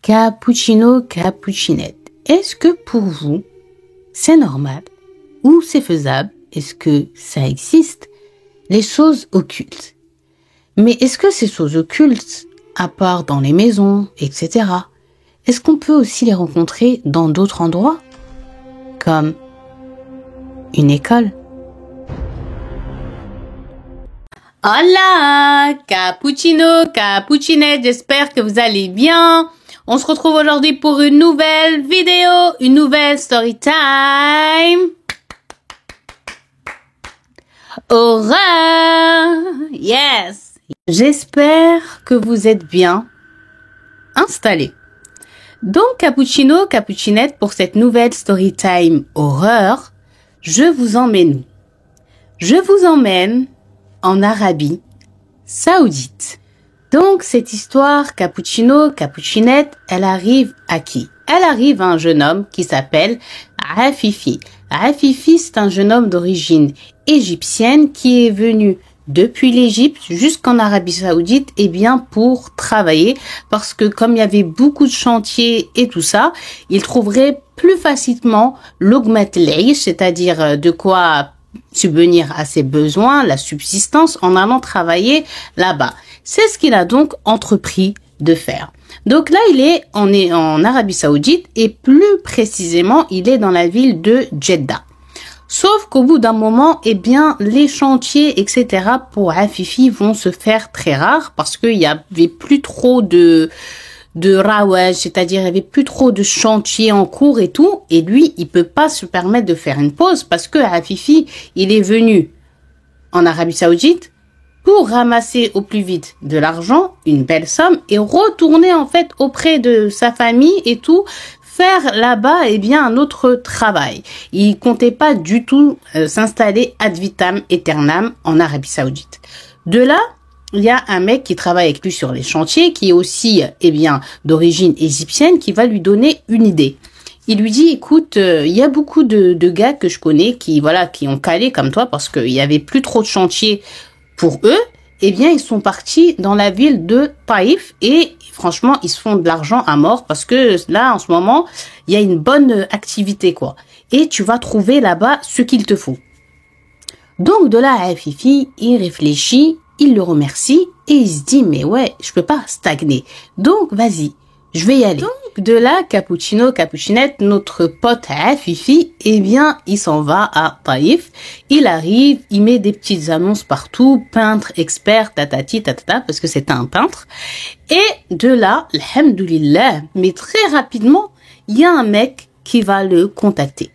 Cappuccino, cappuccinette. Est-ce que pour vous, c'est normal ou c'est faisable? Est-ce que ça existe? Les choses occultes. Mais est-ce que ces choses occultes, à part dans les maisons, etc., est-ce qu'on peut aussi les rencontrer dans d'autres endroits? Comme une école? Hola, cappuccino, cappuccinette, j'espère que vous allez bien. On se retrouve aujourd'hui pour une nouvelle vidéo, une nouvelle story time. Horreur! Yes! J'espère que vous êtes bien installés. Donc, cappuccino, cappuccinette, pour cette nouvelle story time horreur, je vous emmène en Arabie Saoudite. Donc, cette histoire cappuccino, cappuccinette, elle arrive à qui? Elle arrive à un jeune homme qui s'appelle Afifi. Afifi, c'est un jeune homme d'origine égyptienne qui est venu depuis l'Égypte jusqu'en Arabie Saoudite, eh bien, pour travailler, parce que comme il y avait beaucoup de chantiers et tout ça, il trouverait plus facilement l'ogmat l'aish, c'est-à-dire de quoi subvenir à ses besoins, la subsistance, en allant travailler là-bas. C'est ce qu'il a donc entrepris de faire. Donc là, on est en Arabie Saoudite et plus précisément, il est dans la ville de Jeddah. Sauf qu'au bout d'un moment, eh bien, les chantiers, etc. pour Afifi vont se faire très rares parce qu'il y avait plus trop de rawaj, c'est-à-dire il y avait plus trop de chantiers en cours et tout, et lui, il peut pas se permettre de faire une pause parce que Afifi, il est venu en Arabie Saoudite pour ramasser au plus vite de l'argent, une belle somme, et retourner en fait auprès de sa famille et tout, faire là-bas eh bien un autre travail. Il comptait pas du tout s'installer ad vitam aeternam en Arabie Saoudite. De là, il y a un mec qui travaille avec lui sur les chantiers, qui est aussi eh bien d'origine égyptienne, qui va lui donner une idée. Il lui dit, écoute, il y a beaucoup de gars que je connais qui ont calé comme toi parce qu'il y avait plus trop de chantiers pour eux. Eh bien, ils sont partis dans la ville de Taïf et franchement, ils se font de l'argent à mort parce que là, en ce moment, il y a une bonne activité, quoi. Et tu vas trouver là-bas ce qu'il te faut. Donc, de là à Fifi, il réfléchit, il le remercie et il se dit, mais ouais, je peux pas stagner. Donc, vas-y, je vais y aller. Donc, de là, cappuccino, cappuccinette, notre pote Fifi, eh bien, il s'en va à Taïf. Il arrive, il met des petites annonces partout, peintre, expert, tatati, tatata, parce que c'est un peintre. Et de là, alhamdoulilah, mais très rapidement, il y a un mec qui va le contacter.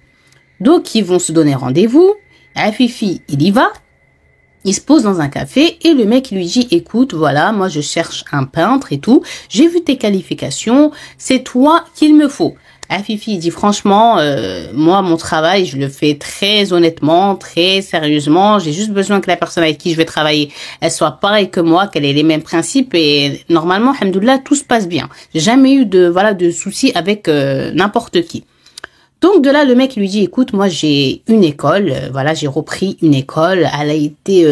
Donc, ils vont se donner rendez-vous. Fifi, il y va. Il se pose dans un café et le mec lui dit, écoute, voilà, moi je cherche un peintre et tout. J'ai vu tes qualifications, c'est toi qu'il me faut. Fifi dit, franchement, moi mon travail, je le fais très honnêtement, très sérieusement. J'ai juste besoin que la personne avec qui je vais travailler, elle soit pareille que moi, qu'elle ait les mêmes principes et normalement, alhamdoulilah, tout se passe bien. J'ai jamais eu de soucis avec n'importe qui. Donc de là, le mec lui dit, écoute, moi j'ai une école, j'ai repris une école, elle a été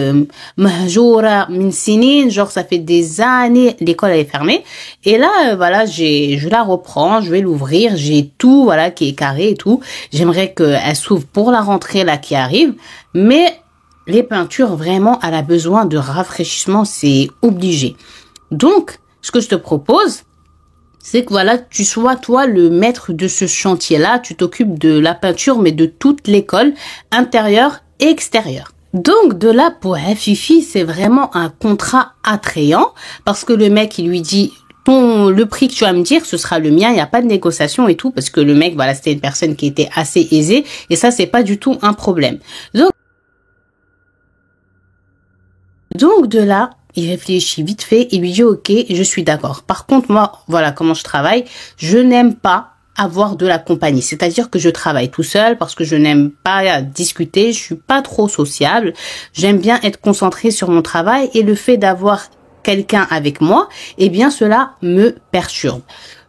mahjoura min sinin, genre ça fait des années, l'école elle est fermée. Et là, je la reprends, je vais l'ouvrir, j'ai tout, qui est carré et tout. J'aimerais qu'elle s'ouvre pour la rentrée là qui arrive, mais les peintures, vraiment, elle a besoin de rafraîchissement, c'est obligé. Donc, ce que je te propose, c'est que tu sois toi le maître de ce chantier-là, tu t'occupes de la peinture, mais de toute l'école, intérieure et extérieure. Donc de là, pour Fifi, c'est vraiment un contrat attrayant, parce que le mec, il lui dit, le prix que tu vas me dire, ce sera le mien, il n'y a pas de négociation et tout, parce que le mec, c'était une personne qui était assez aisée, et ça, c'est pas du tout un problème. Donc de là, il réfléchit vite fait, il lui dit ok, je suis d'accord. Par contre, moi, voilà comment je travaille, je n'aime pas avoir de la compagnie. C'est-à-dire que je travaille tout seul parce que je n'aime pas discuter, je suis pas trop sociable. J'aime bien être concentrée sur mon travail et le fait d'avoir quelqu'un avec moi, eh bien cela me perturbe.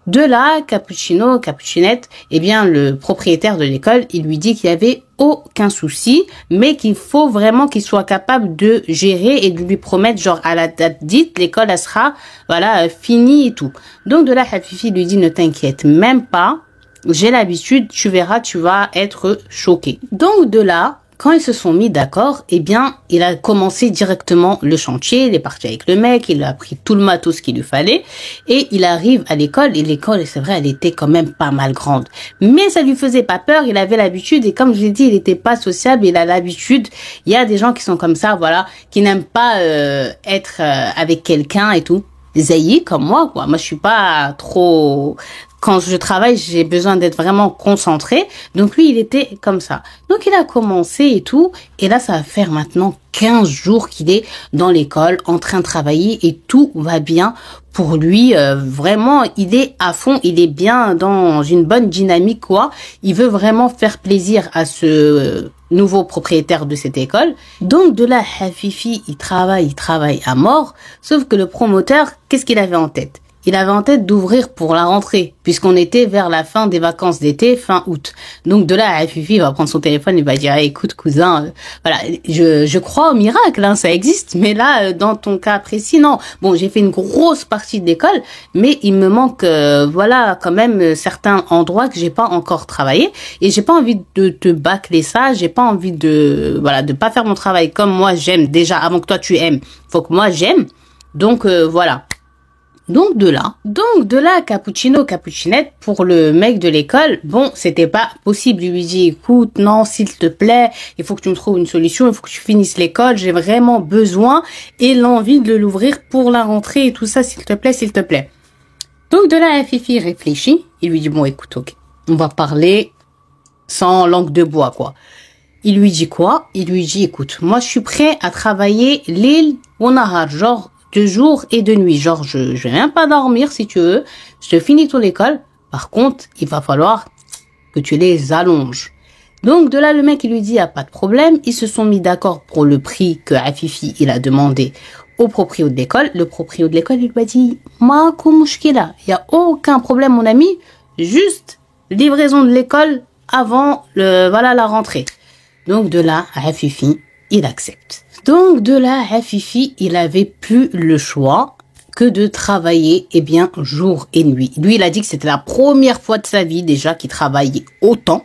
De là, Capuchinette, eh bien, le propriétaire de l'école, il lui dit qu'il y avait aucun souci, mais qu'il faut vraiment qu'il soit capable de gérer et de lui promettre, genre, à la date dite, l'école, elle sera, voilà, finie et tout. Donc, de là, Hafifi lui dit, ne t'inquiète même pas, j'ai l'habitude, tu verras, tu vas être choqué. Donc, de là, quand ils se sont mis d'accord, eh bien, il a commencé directement le chantier, il est parti avec le mec, il a pris tout le matos qu'il lui fallait, et il arrive à l'école, et l'école, c'est vrai, elle était quand même pas mal grande. Mais ça lui faisait pas peur, il avait l'habitude, et comme je l'ai dit, il était pas sociable, il a l'habitude. Il y a des gens qui sont comme ça, voilà, qui n'aiment pas être avec quelqu'un et tout. Zayi, comme moi, quoi. Moi, je suis pas trop... Quand je travaille, j'ai besoin d'être vraiment concentré. Donc lui, il était comme ça. Donc il a commencé et tout. Et là, ça va faire maintenant 15 jours qu'il est dans l'école, en train de travailler et tout va bien pour lui. Vraiment, il est à fond. Il est bien dans une bonne dynamique, quoi. Il veut vraiment faire plaisir à ce nouveau propriétaire de cette école. Donc de là, Hafifi, il travaille à mort. Sauf que le promoteur, qu'est-ce qu'il avait en tête? Il avait en tête d'ouvrir pour la rentrée, puisqu'on était vers la fin des vacances d'été, fin août. Donc de là, Hafifi va prendre son téléphone et va dire, écoute cousin, voilà, je crois au miracle, hein, ça existe, mais là, dans ton cas précis, non. Bon, j'ai fait une grosse partie de l'école, mais il me manque, voilà, quand même certains endroits que j'ai pas encore travaillé, et j'ai pas envie de te bâcler ça, j'ai pas envie de, voilà, de pas faire mon travail comme moi j'aime déjà, avant que toi tu aimes, faut que moi j'aime. Donc voilà. Donc de là, Capuchinette, pour le mec de l'école, bon, c'était pas possible. Il lui dit, écoute, non, s'il te plaît, il faut que tu me trouves une solution, il faut que tu finisses l'école, j'ai vraiment besoin et l'envie de l'ouvrir pour la rentrée et tout ça, s'il te plaît. Donc de là, Fifi réfléchit, il lui dit, bon, écoute, ok, on va parler sans langue de bois, quoi. Il lui dit quoi? Il lui dit, écoute, moi je suis prêt à travailler l'île au nahar, genre, de jour et de nuit. Genre, je vais même pas dormir si tu veux. Je te finis ton école. Par contre, il va falloir que tu les allonges. Donc, de là, le mec, il lui dit, y a pas de problème. Ils se sont mis d'accord pour le prix que Afifi, il a demandé au proprio de l'école. Le proprio de l'école, il lui a dit, ma koumouchkila. Il y a aucun problème, mon ami. Juste livraison de l'école avant la rentrée. Donc, de là, Afifi, il accepte. Donc de là, Hafifi, il avait plus le choix que de travailler, eh bien, jour et nuit. Lui, il a dit que c'était la première fois de sa vie déjà qu'il travaillait autant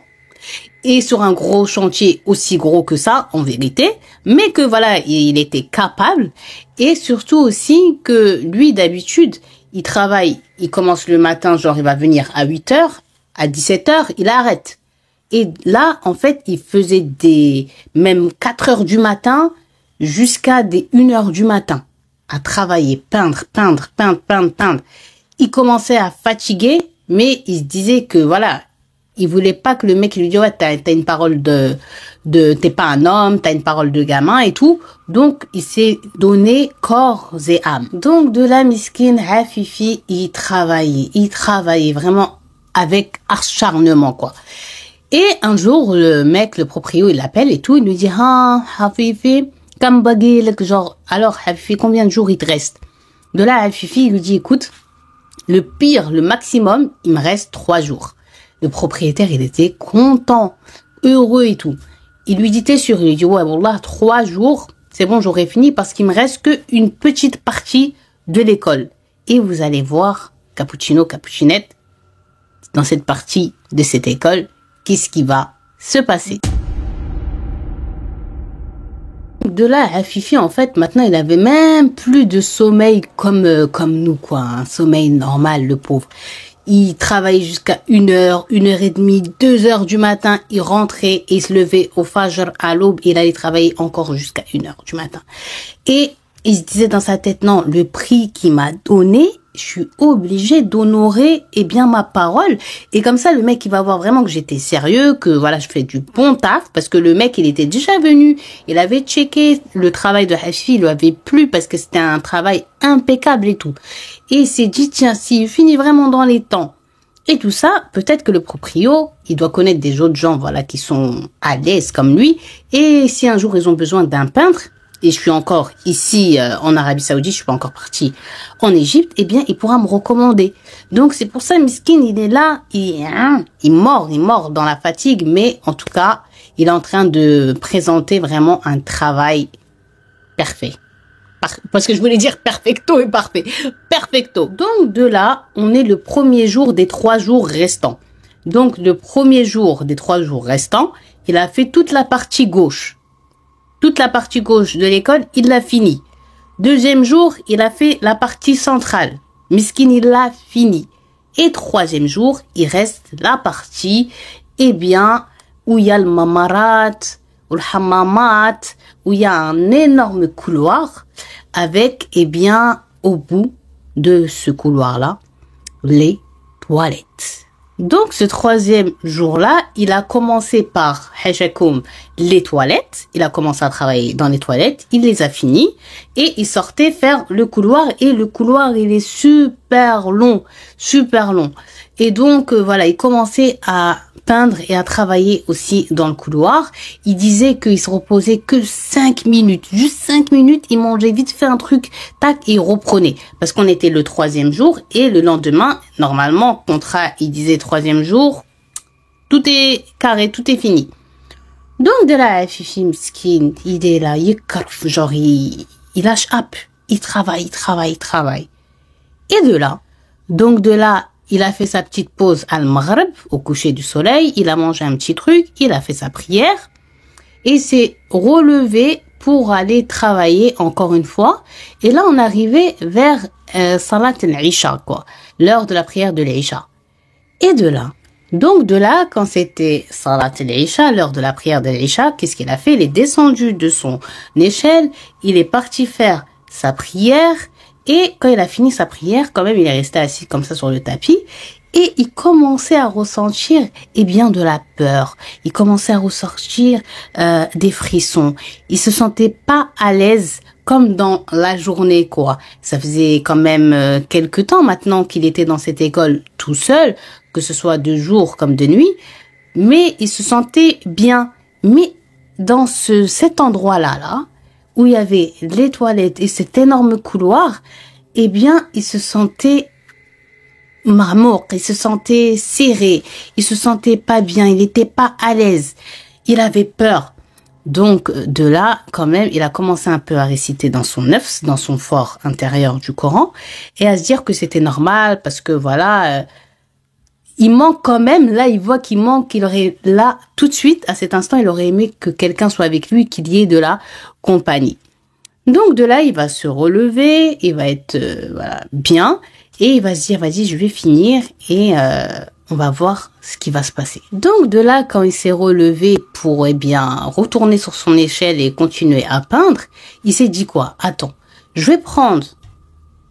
et sur un gros chantier aussi gros que ça, en vérité, mais que voilà, il était capable et surtout aussi que lui, d'habitude, il travaille, il commence le matin, genre il va venir à 8h, à 17h, il arrête. Et là, en fait, il faisait même 4h du matin, jusqu'à des 1h du matin, à travailler, peindre. Il commençait à fatiguer, mais il se disait que voilà, il voulait pas que le mec lui dise, ouais, t'as une parole t'es pas un homme, t'as une parole de gamin et tout. Donc, il s'est donné corps et âme. Donc, de la miskin, Hafifi, il travaillait vraiment avec acharnement, quoi. Et un jour, le mec, le proprio, il l'appelle et tout, il lui dit, ah, Hafifi, genre, alors, Hafifi, combien de jours il te reste? De là, Hafifi, il lui dit, écoute, le pire, le maximum, il me reste 3 jours. Le propriétaire, il était content, heureux et tout. Il lui dit, t'es sûr? Il lui dit, ouais, wallah, 3 jours, c'est bon, j'aurai fini parce qu'il me reste qu'une petite partie de l'école. Et vous allez voir, Capuchinette, dans cette partie de cette école, qu'est-ce qui va se passer? De là, Hafifi, en fait, maintenant, il avait même plus de sommeil comme nous, quoi. Un sommeil normal, le pauvre. Il travaillait jusqu'à 1h, 1h30, 2h du matin. Il rentrait et il se levait au Fajr à l'aube. Il allait travailler encore jusqu'à 1h du matin. Et il se disait dans sa tête, non, le prix qu'il m'a donné, je suis obligée d'honorer, eh bien, ma parole. Et comme ça, le mec, il va voir vraiment que j'étais sérieux, que voilà, je fais du bon taf, parce que le mec, il était déjà venu, il avait checké le travail de Hafifi, il lui avait plu parce que c'était un travail impeccable et tout. Et il s'est dit, tiens, s'il finit vraiment dans les temps, et tout ça, peut-être que le proprio, il doit connaître des autres gens, voilà, qui sont à l'aise comme lui. Et si un jour ils ont besoin d'un peintre, et je suis encore ici en Arabie Saoudite, je suis pas encore partie en Égypte, eh bien, il pourra me recommander. Donc, c'est pour ça, Miskin, il est là, il mord dans la fatigue, mais en tout cas, il est en train de présenter vraiment un travail parfait. Parce que je voulais dire perfecto et parfait. Perfecto. Donc, de là, on est le premier jour des 3 jours restants. Donc, le premier jour des 3 jours restants, il a fait toute la partie gauche. Toute la partie gauche de l'école, il l'a fini. Deuxième jour, il a fait la partie centrale. Miskin, il l'a fini. Et troisième jour, il reste la partie, eh bien, où il y a le mamarat, ou le hammamat, où il y a un énorme couloir avec, eh bien, au bout de ce couloir-là, les toilettes. Donc, ce troisième jour-là, il a commencé par Hajakoum, les toilettes. Il a commencé à travailler dans les toilettes. Il les a finis. Et il sortait faire le couloir. Et le couloir, il est super long. Super long. Et donc, voilà, il commençait à peindre et à travailler aussi dans le couloir. Il disait qu'il se reposait que 5 minutes. Juste 5 minutes, il mangeait vite fait un truc, tac, et il reprenait. Parce qu'on était le 3e jour et le lendemain, normalement, contrat, il disait 3e jour, tout est carré, tout est fini. Donc, de là, Fifi Miskin, il est là, genre, il lâche up. Il travaille. Et de là, il a fait sa petite pause al-Maghrib, au coucher du soleil. Il a mangé un petit truc. Il a fait sa prière. Et s'est relevé pour aller travailler encore une fois. Et là, on arrivait vers Salat al-Isha, quoi. L'heure de la prière de l'Isha. Et de là, quand c'était Salat al-Isha, l'heure de la prière de l'Isha, qu'est-ce qu'il a fait? Il est descendu de son échelle. Il est parti faire sa prière. Et quand il a fini sa prière, quand même, il est resté assis comme ça sur le tapis. Et il commençait à ressentir, eh bien, de la peur. Il commençait à ressentir des frissons. Il se sentait pas à l'aise comme dans la journée, quoi. Ça faisait quand même quelque temps maintenant qu'il était dans cette école tout seul, que ce soit de jour comme de nuit. Mais il se sentait bien. Mais dans cet endroit-là, où il y avait les toilettes et cet énorme couloir, eh bien, il se sentait marmour, il se sentait serré, il se sentait pas bien, il n'était pas à l'aise, il avait peur. Donc, de là, quand même, il a commencé un peu à réciter dans son nefs, dans son fort intérieur du Coran, et à se dire que c'était normal, parce que voilà, il manque quand même, là, il voit qu'il manque, qu'il aurait, là, tout de suite, à cet instant, il aurait aimé que quelqu'un soit avec lui, qu'il y ait de la compagnie. Donc, de là, il va se relever, il va être, voilà, bien, et il va se dire, vas-y, je vais finir, et on va voir ce qui va se passer. Donc, de là, quand il s'est relevé pour, eh bien, retourner sur son échelle et continuer à peindre, il s'est dit quoi? Attends, je vais prendre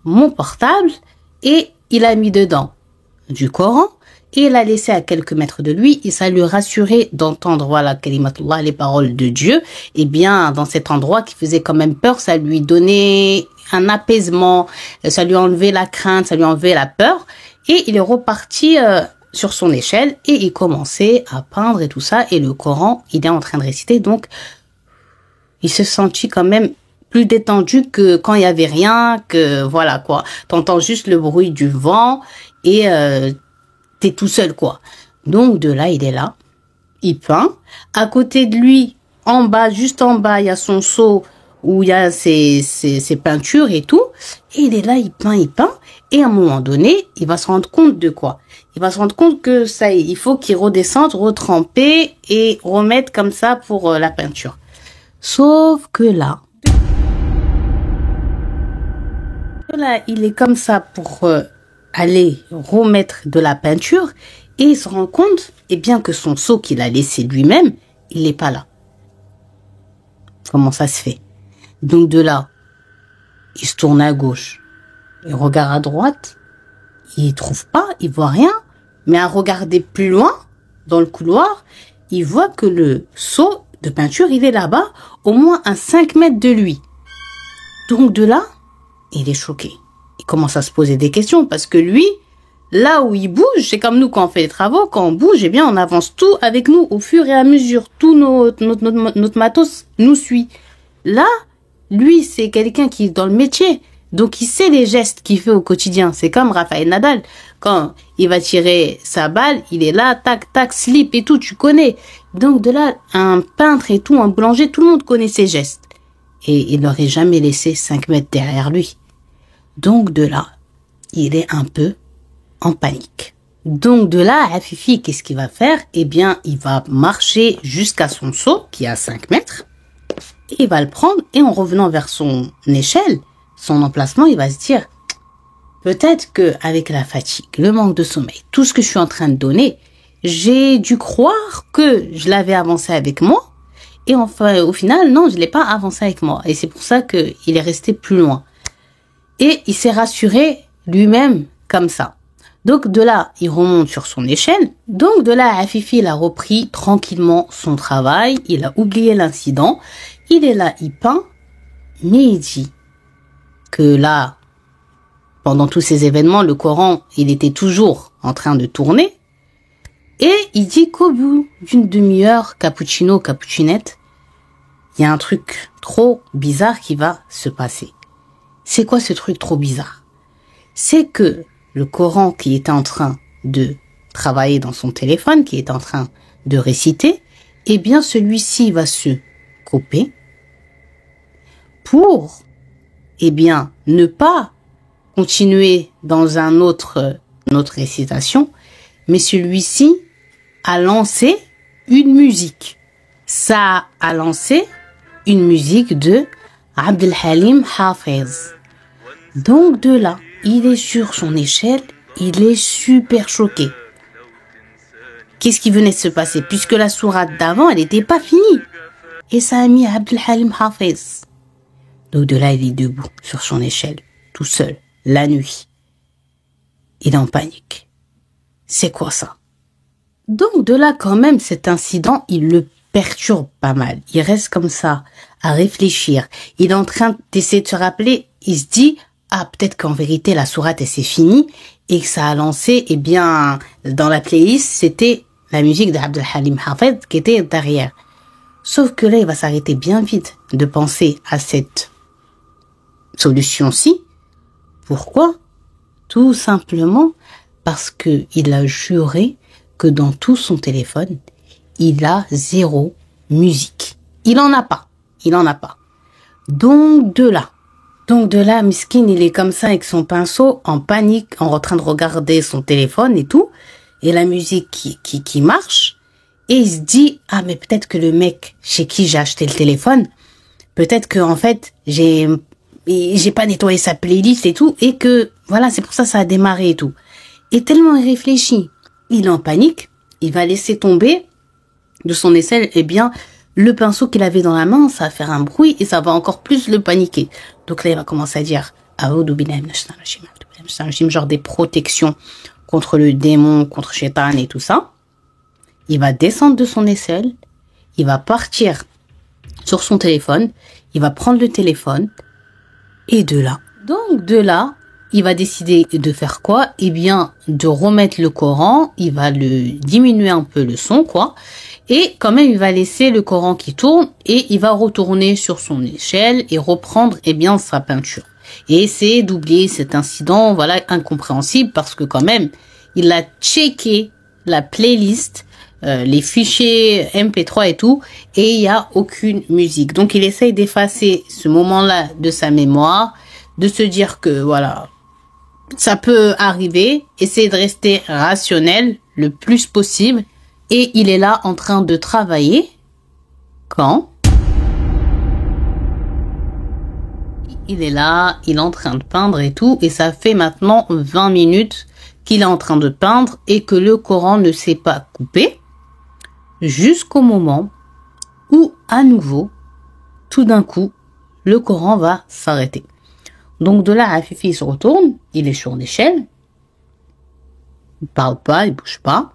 mon portable, et il a mis dedans du Coran, et il a laissé à quelques mètres de lui, et ça lui rassurait d'entendre, voilà, kalimatullah, les paroles de Dieu. Et bien, dans cet endroit qui faisait quand même peur, ça lui donnait un apaisement, ça lui enlevait la crainte, ça lui enlevait la peur. Et il est reparti sur son échelle, et il commençait à peindre et tout ça, et le Coran, il est en train de réciter, donc il se sentit quand même plus détendu que quand il y avait rien, que voilà quoi. T'entends juste le bruit du vent, et t'es tout seul, quoi. Donc, de là, il est là. Il peint. À côté de lui, en bas, juste en bas, il y a son seau où il y a ses peintures et tout. Et il est là, il peint. Et à un moment donné, il va se rendre compte de quoi? Il va se rendre compte que ça, il faut qu'il redescende, retremper et remettre comme ça pour la peinture. Sauf que là, il est comme ça pour aller remettre de la peinture, et il se rend compte, eh bien, que son seau qu'il a laissé lui-même, il n'est pas là. Comment ça se fait? Donc de là, il se tourne à gauche, il regarde à droite, il trouve pas, il voit rien, mais à regarder plus loin, dans le couloir, il voit que le seau de peinture, il est là-bas, au moins à 5 mètres de lui. Donc de là, il est choqué. Il commence à se poser des questions, parce que lui, là où il bouge, c'est comme nous quand on fait les travaux, quand on bouge, eh bien on avance tout avec nous au fur et à mesure. Tout notre matos nous suit. Là, lui, c'est quelqu'un qui est dans le métier. Donc, il sait les gestes qu'il fait au quotidien. C'est comme Rafael Nadal. Quand il va tirer sa balle, il est là, tac, tac, slip et tout, tu connais. Donc, de là, un peintre et tout, un boulanger, tout le monde connaît ses gestes. Et il n'aurait jamais laissé 5 mètres derrière lui. Donc, de là, il est un peu en panique. Donc, de là, Afifi, qu'est-ce qu'il va faire? Eh bien, il va marcher jusqu'à son seau, qui est à 5 mètres. Et il va le prendre, et en revenant vers son échelle, son emplacement, il va se dire, peut-être que avec la fatigue, le manque de sommeil, tout ce que je suis en train de donner, j'ai dû croire que je l'avais avancé avec moi. Et enfin, au final, non, je l'ai pas avancé avec moi. Et c'est pour ça qu'il est resté plus loin. Et il s'est rassuré lui-même comme ça. Donc de là, il remonte sur son échelle. Donc de là, Afifi, il a repris tranquillement son travail. Il a oublié l'incident. Il est là, il peint. Mais il dit que là, pendant tous ces événements, le Coran, il était toujours en train de tourner. Et il dit qu'au bout d'une demi-heure, cappuccino, cappuccinette, il y a un truc trop bizarre qui va se passer. C'est quoi ce truc trop bizarre? C'est que le Coran qui était en train de travailler dans son téléphone, qui est en train de réciter, eh bien celui-ci va se couper pour, eh bien, ne pas continuer dans une autre récitation, mais celui-ci a lancé une musique. Ça a lancé une musique de Abdel Halim Hafez. Donc de là, il est sur son échelle, il est super choqué. Qu'est-ce qui venait de se passer? Puisque la sourate d'avant, elle n'était pas finie. Et ça a mis Abdel Halim Hafez. Donc de là, il est debout sur son échelle, tout seul, la nuit. Il est en panique. C'est quoi ça? Donc de là, quand même, cet incident, il le perturbe pas mal. Il reste comme ça, à réfléchir. Il est en train d'essayer de se rappeler, il se dit, ah, peut-être qu'en vérité, la sourate, elle s'est finie, et que ça a lancé, eh bien, dans la playlist, c'était la musique d'Abdel Halim Hafez qui était derrière. Sauf que là, il va s'arrêter bien vite de penser à cette solution-ci. Pourquoi? Tout simplement parce que il a juré que dans tout son téléphone, il a 0 musique. Il en a pas. Donc de là, Miskin, il est comme ça avec son pinceau, en panique, en train de regarder son téléphone et tout, et la musique qui marche, et il se dit, ah, mais peut-être que le mec chez qui j'ai acheté le téléphone, peut-être que, en fait, j'ai pas nettoyé sa playlist et tout, et que, voilà, c'est pour ça ça a démarré et tout. Et tellement il réfléchit, il est en panique, il va laisser tomber de son aisselle, eh bien, le pinceau qu'il avait dans la main, ça va faire un bruit et ça va encore plus le paniquer. Donc là, il va commencer à dire, genre des protections contre le démon, contre Shaitan et tout ça. Il va descendre de son aisselle, il va partir sur son téléphone, il va prendre le téléphone, et de là, il va décider de faire quoi? Eh bien, de remettre le Coran, il va le diminuer un peu le son, quoi. Et quand même, il va laisser le Coran qui tourne et il va retourner sur son échelle et reprendre, eh bien, sa peinture. Et essayer d'oublier cet incident, voilà, incompréhensible parce que quand même, il a checké la playlist, les fichiers MP3 et tout, et il y a aucune musique. Donc, il essaye d'effacer ce moment-là de sa mémoire, de se dire que, voilà, ça peut arriver, essayer de rester rationnel le plus possible. Et il est là en train de travailler quand il est là, il est en train de peindre et tout. Et ça fait maintenant 20 minutes qu'il est en train de peindre et que le Coran ne s'est pas coupé. Jusqu'au moment où, à nouveau, tout d'un coup, le Coran va s'arrêter. Donc de là, Afifi se retourne, il est sur l'échelle. Il parle pas, il bouge pas.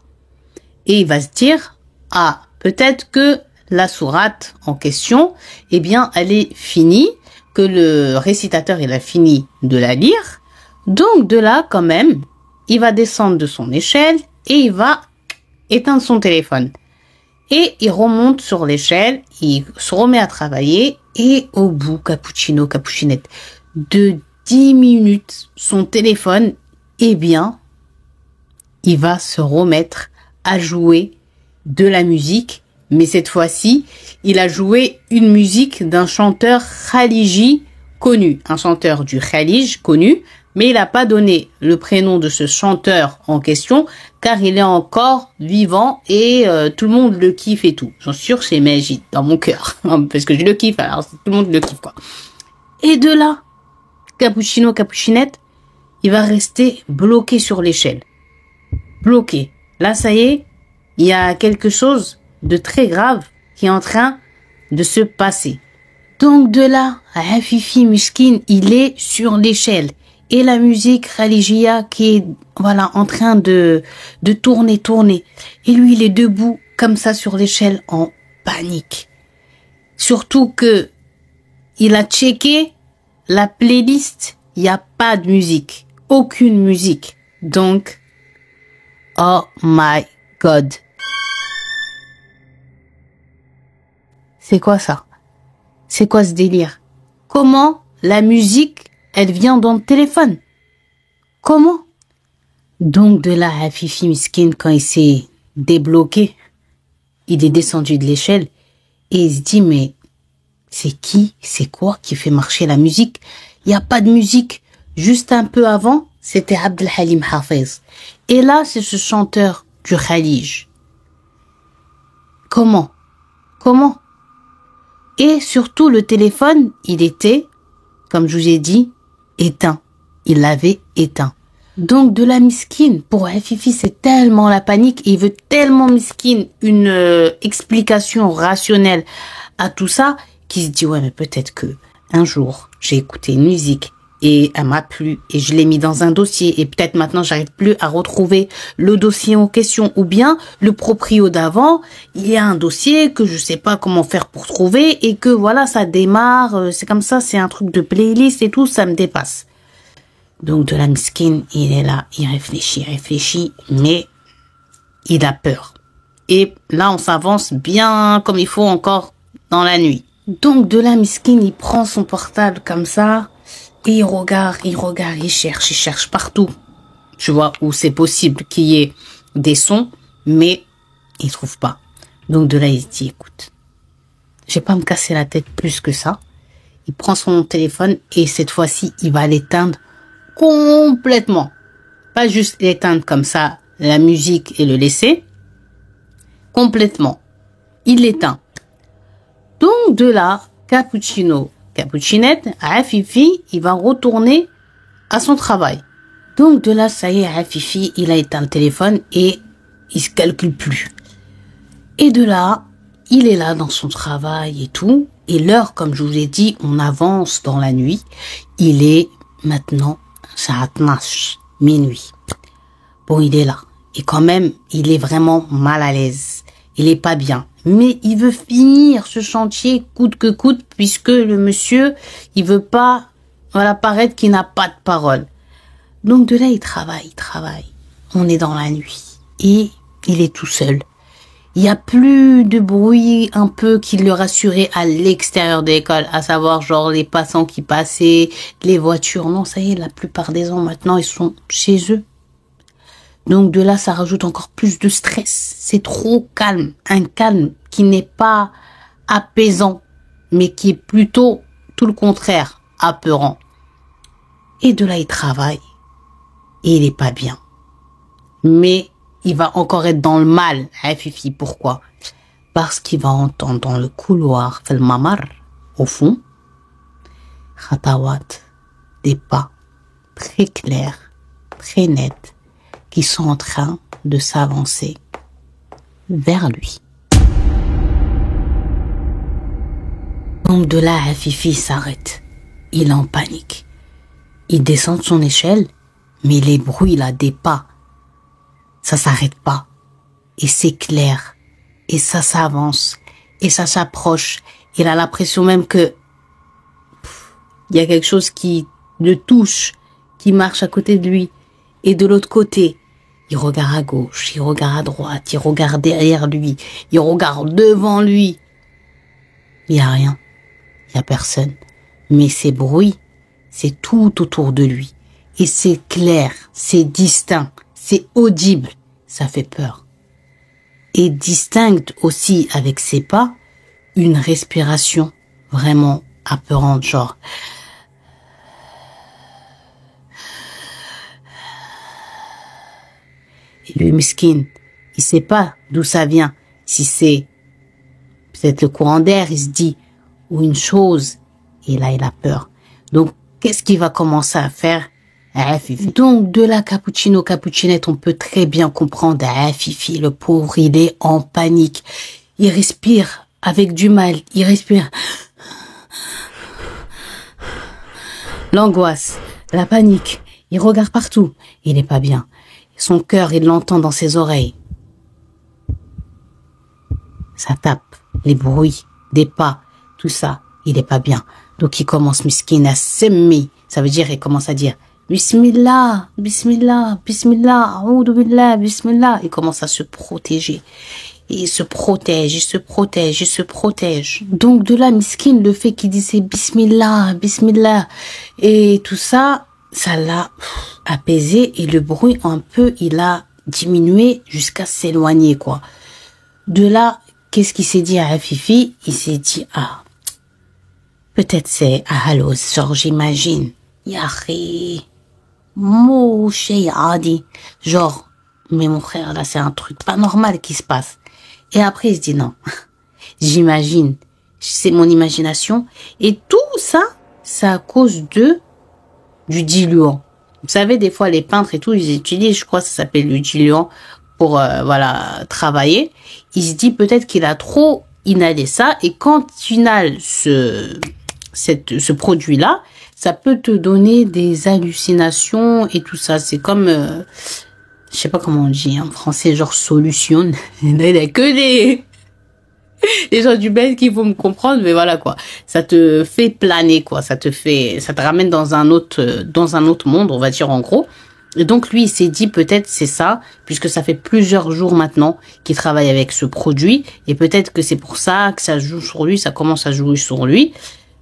Et il va se dire, ah, peut-être que la sourate en question, eh bien, elle est finie, que le récitateur, il a fini de la lire. Donc, de là, quand même, il va descendre de son échelle et il va éteindre son téléphone. Et il remonte sur l'échelle, il se remet à travailler et au bout, cappuccino, cappuccinette, de 10 minutes, son téléphone, eh bien, il va se remettre à jouer de la musique, mais cette fois-ci, il a joué une musique d'un chanteur khaliji connu, un chanteur du Khalij connu, mais il n'a pas donné le prénom de ce chanteur en question, car il est encore vivant et tout le monde le kiffe et tout. J'en suis sûre, c'est Majid dans mon cœur, parce que je le kiffe, alors tout le monde le kiffe, quoi. Et de là, cappuccino, cappuccinette, il va rester bloqué sur l'échelle. Bloqué. Là, ça y est, il y a quelque chose de très grave qui est en train de se passer. Donc de là, Afifi Miskin, il est sur l'échelle. Et la musique Khalijia qui est, voilà, en train de tourner. Et lui, il est debout, comme ça, sur l'échelle, en panique. Surtout que, il a checké la playlist, il n'y a pas de musique. Aucune musique. Donc, oh my God. C'est quoi ça? C'est quoi ce délire? Comment la musique, elle vient dans le téléphone? Comment? Donc de là, Afifi Miskin, quand il s'est débloqué, il est descendu de l'échelle et il se dit, mais c'est qui, c'est quoi qui fait marcher la musique? Il n'y a pas de musique. Juste un peu avant, c'était Abdelhalim Hafez. Et là, c'est ce chanteur du Khalij. Comment? Et surtout, le téléphone, il était, comme je vous ai dit, éteint. Il l'avait éteint. Donc, de la miskine, pour Afifi, c'est tellement la panique, et il veut tellement miskine une explication rationnelle à tout ça, qu'il se dit, ouais, mais peut-être que un jour, j'ai écouté une musique, et elle m'a plu, et je l'ai mis dans un dossier, et peut-être maintenant j'arrive plus à retrouver le dossier en question, ou bien le proprio d'avant, il y a un dossier que je sais pas comment faire pour trouver, et que voilà, ça démarre, c'est comme ça, c'est un truc de playlist et tout, ça me dépasse. Donc de la miskine, il est là, il réfléchit, mais il a peur. Et là, on s'avance bien comme il faut encore dans la nuit. Donc de la miskine, il prend son portable comme ça, et il regarde, il cherche partout. Tu vois, où c'est possible qu'il y ait des sons, mais il trouve pas. Donc de là, il se dit, écoute, je vais pas me casser la tête plus que ça. Il prend son téléphone et cette fois-ci, il va l'éteindre complètement. Pas juste l'éteindre comme ça, la musique et le laisser. Complètement. Il l'éteint. Donc de là, cappuccino, cappuccinette, Afifi, il va retourner à son travail. Donc de là, ça y est, Afifi, il a éteint le téléphone et il se calcule plus. Et de là, il est là dans son travail et tout. Et l'heure, comme je vous ai dit, on avance dans la nuit. Il est maintenant, ça atnache, minuit. Bon, il est là. Et quand même, il est vraiment mal à l'aise. Il est pas bien. Mais il veut finir ce chantier coûte que coûte, puisque le monsieur, il veut pas, voilà, paraître qu'il n'a pas de parole. Donc de là, il travaille. On est dans la nuit. Et il est tout seul. Il y a plus de bruit un peu qui le rassurait à l'extérieur de l'école, à savoir genre les passants qui passaient, les voitures. Non, ça y est, la plupart des gens maintenant, ils sont chez eux. Donc de là, ça rajoute encore plus de stress. C'est trop calme. Un calme qui n'est pas apaisant, mais qui est plutôt tout le contraire, apeurant. Et de là, il travaille. Et il est pas bien. Mais il va encore être dans le mal, hein, Fifi. Pourquoi? Parce qu'il va entendre dans le couloir, le mamar, au fond, khatawat, des pas très clairs, très nets, qui sont en train de s'avancer vers lui. Donc de là, Fifi s'arrête. Il est en panique. Il descend de son échelle, mais les bruits là des pas, ça s'arrête pas. Et c'est clair. Et ça s'avance. Et ça s'approche. Il a l'impression même que il y a quelque chose qui le touche, qui marche à côté de lui. Et de l'autre côté, Il regarde à gauche, il regarde à droite, il regarde derrière lui, il regarde devant lui. Il n'y a rien, il n'y a personne. Mais ces bruits, c'est tout autour de lui. Et c'est clair, c'est distinct, c'est audible, ça fait peur. Et distingue aussi avec ses pas une respiration vraiment apeurante, genre... Et le miskin, il sait pas d'où ça vient. Si c'est peut-être le courant d'air, il se dit, ou une chose, et là il a peur. Donc, qu'est-ce qu'il va commencer à faire? Fifi. Donc, de la cappuccino, cappuccinette, on peut très bien comprendre, Fifi, le pauvre, il est en panique. Il respire avec du mal, il respire. L'angoisse, la panique, il regarde partout, il n'est pas bien. Son cœur, il l'entend dans ses oreilles. Ça tape, les bruits, des pas, tout ça, il n'est pas bien. Donc il commence, miskin, à s'aimer. Ça veut dire, il commence à dire, Bismillah, Bismillah, Bismillah, A'oudou billah, Bismillah. Il commence à se protéger. Et il se protège, il se protège, il se protège. Donc de là, miskin, le fait qu'il disait Bismillah, Bismillah, et tout ça, ça l'a apaisé et le bruit un peu, il a diminué jusqu'à s'éloigner, quoi. De là, qu'est-ce qu'il s'est dit à Fifi? Il s'est dit, peut-être c'est à Halos, genre j'imagine. Yahri, mouché adi. Genre, mais mon frère, là, c'est un truc pas normal qui se passe. Et après, il se dit, non, j'imagine, c'est mon imagination. Et tout ça, c'est à cause du diluant. Vous savez, des fois, les peintres et tout, ils utilisent, je crois, ça s'appelle le diluant pour, voilà, travailler. Il se dit peut-être qu'il a trop inhalé ça. Et quand tu inhales ce produit-là, ça peut te donner des hallucinations et tout ça. C'est comme, je sais pas comment on dit en français, genre solution. Il n'y a que les gens du Belge qui vont me comprendre, mais voilà quoi. Ça te fait planer quoi, ça te ramène dans un autre monde, on va dire en gros. Et donc lui, il s'est dit peut-être c'est ça, puisque ça fait plusieurs jours maintenant qu'il travaille avec ce produit, et peut-être que c'est pour ça que ça joue sur lui, ça commence à jouer sur lui.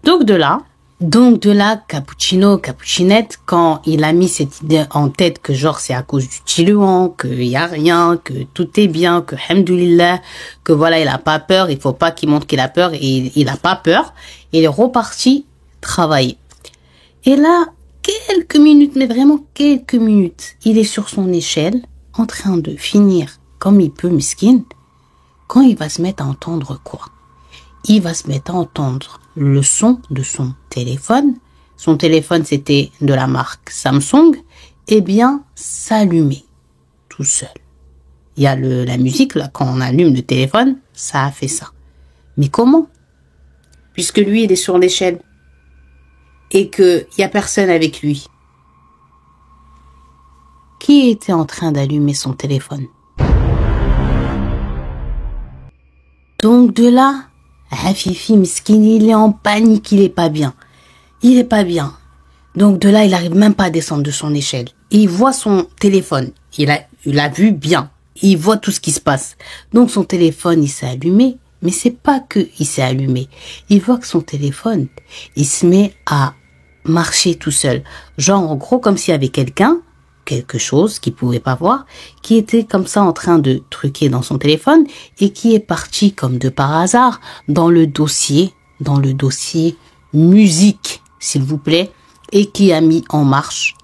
Donc de là, cappuccino, cappuccinette, quand il a mis cette idée en tête que genre c'est à cause du diluant, qu'il y a rien, que tout est bien, que hamdoulillah, que voilà, il a pas peur, il faut pas qu'il montre qu'il a peur et il a pas peur, il est reparti travailler. Et là, quelques minutes, mais vraiment quelques minutes, il est sur son échelle, en train de finir comme il peut, miskin, quand il va se mettre à entendre quoi? Il va se mettre à entendre le son de son téléphone. Son téléphone, c'était de la marque Samsung. Eh bien, s'allumer tout seul. Il y a la musique, là, quand on allume le téléphone, ça a fait ça. Mais comment? Puisque lui, il est sur l'échelle et qu'il n'y a personne avec lui. Qui était en train d'allumer son téléphone? Donc de là, Fifi, miskin, il est en panique, il est pas bien. Il est pas bien. Donc de là, il arrive même pas à descendre de son échelle. Et il voit son téléphone. Il a vu bien. Il voit tout ce qui se passe. Donc son téléphone, il s'est allumé. Mais c'est pas que il s'est allumé. Il voit que son téléphone, il se met à marcher tout seul. Genre, en gros, comme s'il y avait quelque chose qu'il pouvait pas voir, qui était comme ça en train de truquer dans son téléphone et qui est parti comme de par hasard dans le dossier musique, s'il vous plaît, et qui a mis en marche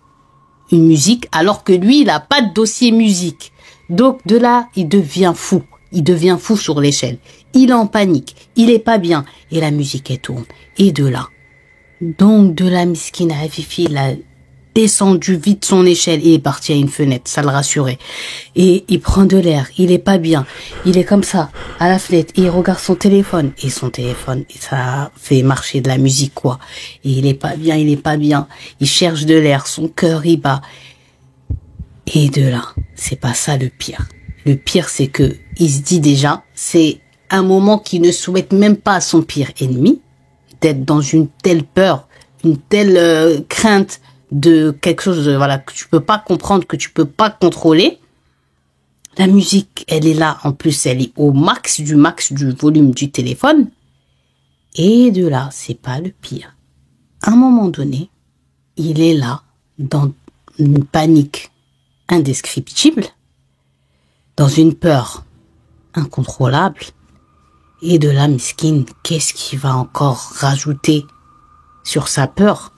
une musique alors que lui, il a pas de dossier musique. Donc de là, il devient fou. Il devient fou sur l'échelle. Il est en panique. Il est pas bien. Et la musique, elle tourne. Et de là. Donc de la miskine à Fifi, il a descendu vite son échelle et est parti à une fenêtre. Ça le rassurait. Et il prend de l'air. Il est pas bien. Il est comme ça, à la fenêtre. Et il regarde son téléphone. Et son téléphone, ça fait marcher de la musique, quoi. Et il est pas bien, il est pas bien. Il cherche de l'air. Son cœur, il bat. Et de là, c'est pas ça le pire. Le pire, c'est que il se dit déjà, c'est un moment qu'il ne souhaite même pas à son pire ennemi, d'être dans une telle peur, une telle crainte de quelque chose, voilà, que tu peux pas comprendre, que tu peux pas contrôler. La musique, elle est là. En plus, elle est au max du volume du téléphone. Et de là, c'est pas le pire. À un moment donné, il est là, dans une panique indescriptible, dans une peur incontrôlable. Et de là, miskin, qu'est-ce qu'il va encore rajouter sur sa peur?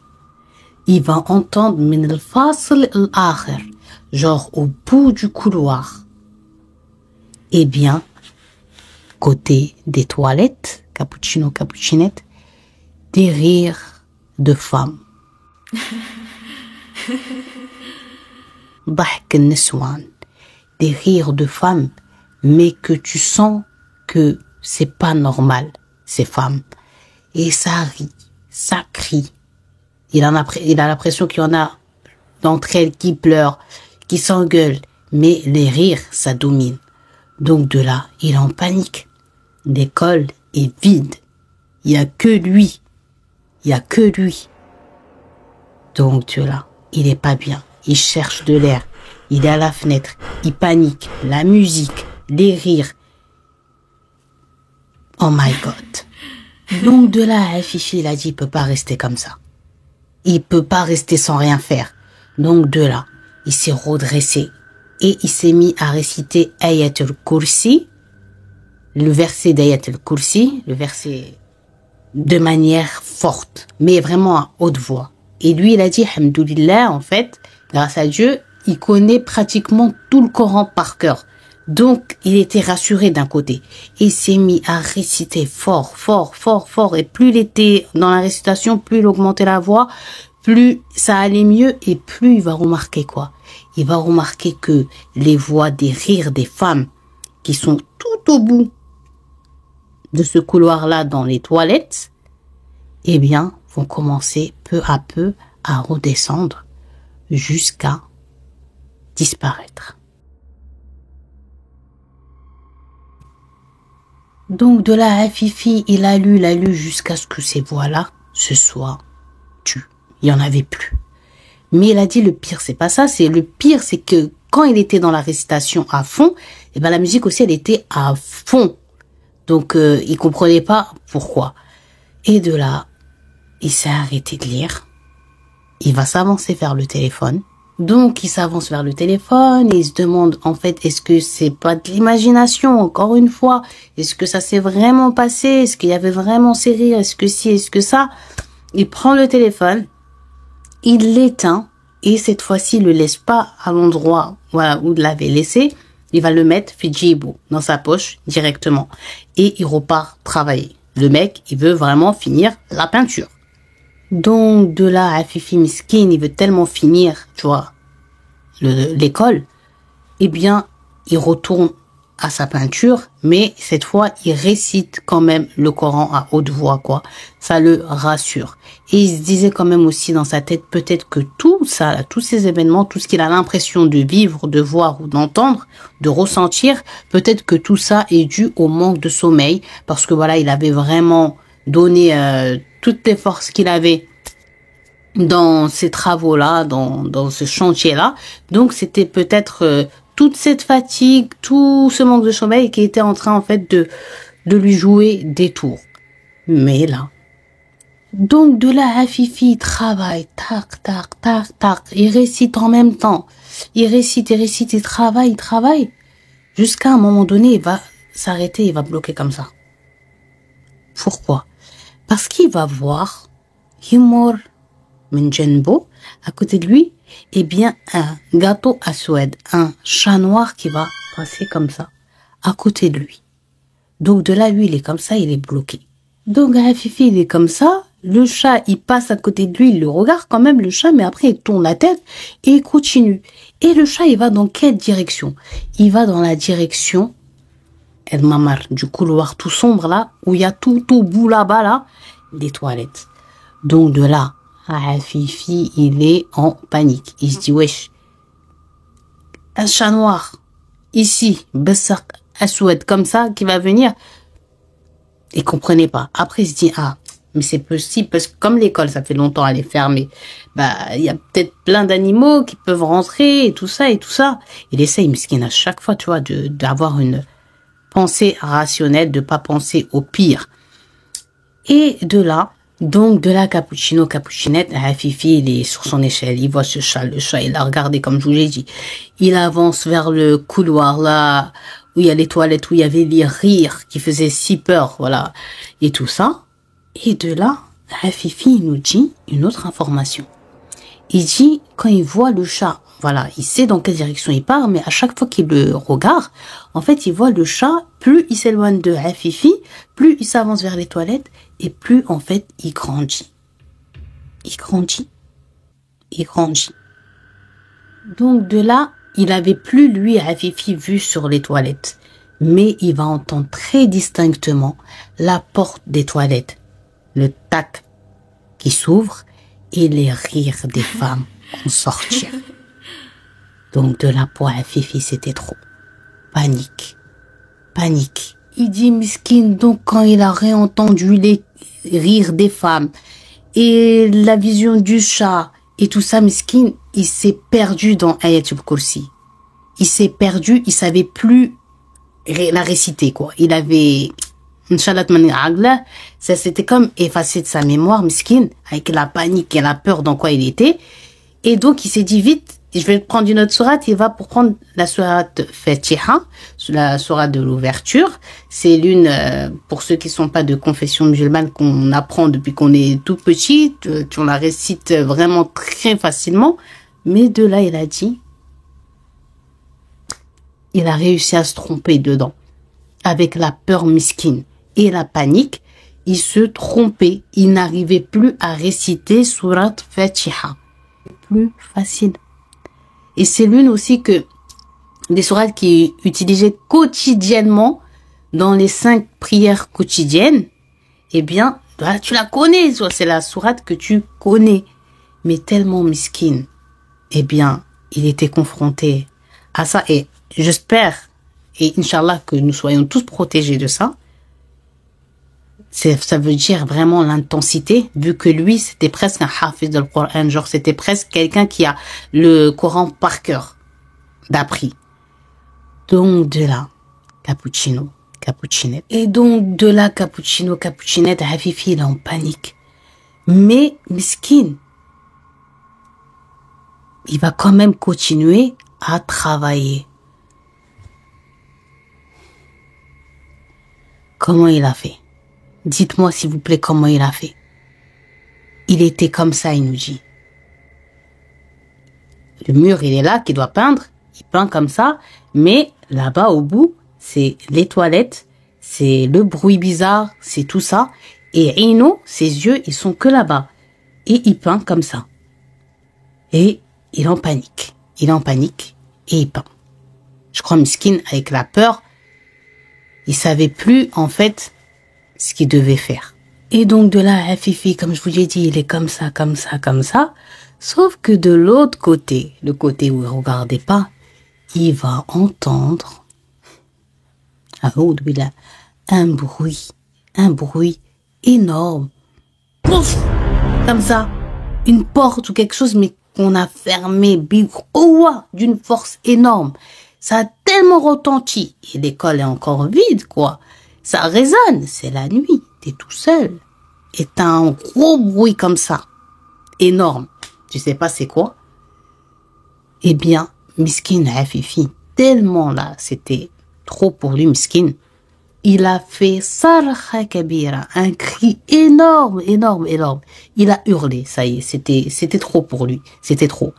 Il va entendre min al-fasl al-akhir, genre au bout du couloir. Eh bien, côté des toilettes, cappuccino, cappuccinette, des rires de femmes. ضحك النسوان, des rires de femmes, mais que tu sens que c'est pas normal, ces femmes. Et ça rit, ça crie. Il a l'impression qu'il y en a d'entre elles qui pleurent, qui s'engueulent, mais les rires, ça domine. Donc de là, il est en panique. L'école est vide. Il y a que lui. Il y a que lui. Donc de là, il est pas bien. Il cherche de l'air. Il est à la fenêtre. Il panique. La musique, les rires. Oh my God. Donc de là, Fifi, il a dit, il peut pas rester comme ça. Il peut pas rester sans rien faire. Donc de là, il s'est redressé et il s'est mis à réciter Ayat al-Kursi, le verset d'Ayat al-Kursi, le verset de manière forte, mais vraiment à haute voix. Et lui, il a dit, Alhamdoulilah, en fait, grâce à Dieu, il connaît pratiquement tout le Coran par cœur. Donc, il était rassuré d'un côté. Et il s'est mis à réciter fort, fort, fort, fort. Et plus il était dans la récitation, plus il augmentait la voix, plus ça allait mieux et plus il va remarquer quoi? Il va remarquer que les voix des rires des femmes qui sont tout au bout de ce couloir-là dans les toilettes, eh bien, vont commencer peu à peu à redescendre jusqu'à disparaître. Donc de là, Afifi, il a lu jusqu'à ce que ces voix-là se soient tues. Il y en avait plus. Mais il a dit le pire, c'est pas ça. Le pire, c'est que quand il était dans la récitation à fond, eh ben la musique aussi, elle était à fond. Donc il comprenait pas pourquoi. Et de là, il s'est arrêté de lire. Il va s'avancer vers le téléphone. Donc, il s'avance vers le téléphone et il se demande, en fait, est-ce que c'est pas de l'imagination, encore une fois? Est-ce que ça s'est vraiment passé? Est-ce qu'il y avait vraiment ces rires? Est-ce que si, est-ce que ça? Il prend le téléphone, il l'éteint et cette fois-ci, il le laisse pas à l'endroit, voilà, où il l'avait laissé. Il va le mettre, fidjibou, dans sa poche, directement. Et il repart travailler. Le mec, il veut vraiment finir la peinture. Donc, de là, à Fifi Miskin, il veut tellement finir, tu vois, l'école. Eh bien, il retourne à sa peinture, mais cette fois, il récite quand même le Coran à haute voix, quoi. Ça le rassure. Et il se disait quand même aussi dans sa tête, peut-être que tout ça, tous ces événements, tout ce qu'il a l'impression de vivre, de voir ou d'entendre, de ressentir, peut-être que tout ça est dû au manque de sommeil, parce que voilà, il avait vraiment donné toutes les forces qu'il avait dans ces travaux-là, dans ce chantier-là. Donc, c'était peut-être toute cette fatigue, tout ce manque de sommeil qui était en train, en fait, de lui jouer des tours. Mais là, donc de là, Afifi, il travaille, tac, tac, tac, tac, il récite en même temps. Il récite, il travaille. Jusqu'à un moment donné, il va s'arrêter, il va bloquer comme ça. Pourquoi? Parce qu'il va voir Himor Menjenbo, à côté de lui, eh bien, un gâteau à Suède, un chat noir qui va passer comme ça, à côté de lui. Donc, de là, lui, il est comme ça, il est bloqué. Donc, Afifi, il est comme ça, le chat, il passe à côté de lui, il le regarde quand même, le chat, mais après, il tourne la tête et il continue. Et le chat, il va dans quelle direction? Il va dans la direction, El Mamar, du couloir tout sombre là, où il y a tout au bout là-bas, là, des toilettes. Donc, de là, Afifi, il est en panique. Il se dit, wesh, un chat noir, ici, Bessaq Aswad, comme ça, qui va venir. Il comprenait pas. Après, il se dit, ah, Mais c'est possible parce que comme l'école, ça fait longtemps elle est fermée, bah, il y a peut-être plein d'animaux qui peuvent rentrer et tout ça et tout ça. Il essaye, miskin, à chaque fois, tu vois, d'avoir une pensée rationnelle, de pas penser au pire. Et de là, Cappuccino, Cappuccinette, Fifi, il est sur son échelle, il voit ce chat, le chat, il a regardé comme je vous l'ai dit. Il avance vers le couloir là, où il y a les toilettes, où il y avait les rires qui faisaient si peur, voilà, et tout ça. Et de là, Fifi, il nous dit une autre information. Il dit, quand il voit le chat, voilà, il sait dans quelle direction il part, mais à chaque fois qu'il le regarde, en fait, il voit le chat, plus il s'éloigne de Fifi, plus il s'avance vers les toilettes, et plus, en fait, il grandit. Il grandit. Il grandit. Donc, de là, il avait plus, lui, Fifi, vu sur les toilettes. Mais il va entendre très distinctement la porte des toilettes, le tac qui s'ouvre et les rires des femmes en sortir. Donc, de là, pour Fifi, c'était trop. Panique. Panique. Il dit, miskin, donc quand il a réentendu les rires des femmes et la vision du chat et tout ça, miskin, il s'est perdu dans Ayatul Kursi. Il s'est perdu, il savait plus la réciter, quoi. Il avait, ça s'était comme effacé de sa mémoire, miskin, avec la panique et la peur dans quoi il était. Et donc, il s'est dit vite, je vais prendre une autre sourate, il va pour prendre la sourate Fatiha, la sourate de l'ouverture. C'est l'une, pour ceux qui sont pas de confession musulmane, qu'on apprend depuis qu'on est tout petit, on la récite vraiment très facilement. Mais de là, il a dit, il a réussi à se tromper dedans. Avec la peur miskine et la panique, il se trompait. Il n'arrivait plus à réciter sourate Fatiha. Plus facile. Et c'est l'une aussi que des sourates qui est utilisée quotidiennement dans les 5 prières quotidiennes. Eh bien, bah, tu la connais, c'est la sourate que tu connais. Mais tellement miskine. Eh bien, il était confronté à ça. Et j'espère, et Inch'Allah, que nous soyons tous protégés de ça. Ça veut dire vraiment l'intensité, vu que lui, c'était presque un hafiz de Coran, genre c'était presque quelqu'un qui a le Coran par cœur, d'appris. Donc de là, Cappuccino, Cappuccinette. Et donc de là, Cappuccino, Cappuccinette, Hafifi, il est en panique. Mais, miskin, il va quand même continuer à travailler. Comment il a fait? Dites-moi s'il vous plaît comment il a fait. Il était comme ça, il nous dit. Le mur, il est là, qu'il doit peindre. Il peint comme ça. Mais là-bas, au bout, c'est les toilettes, c'est le bruit bizarre, c'est tout ça. Et Ino, ses yeux, ils sont que là-bas. Et il peint comme ça. Et il est en panique. Il est en panique et il peint. Je crois, miskin, avec la peur, il savait plus, en fait, ce qu'il devait faire. Et donc de là, Hafifi, comme je vous l'ai dit, il est comme ça, comme ça, comme ça. Sauf que de l'autre côté, le côté où il regardait pas, il va entendre un bruit énorme. Pouf, comme ça, une porte ou quelque chose, mais qu'on a fermé, d'une force énorme. Ça a tellement retenti. Et l'école est encore vide, quoi. Ça résonne, c'est la nuit, t'es tout seul. Et t'as un gros bruit comme ça, énorme. Tu sais pas c'est quoi? Eh bien, miskin Hafifi, tellement là, c'était trop pour lui, miskin. Il a fait sarha kabira, un cri énorme, énorme, énorme. Il a hurlé, ça y est, c'était trop pour lui, c'était trop.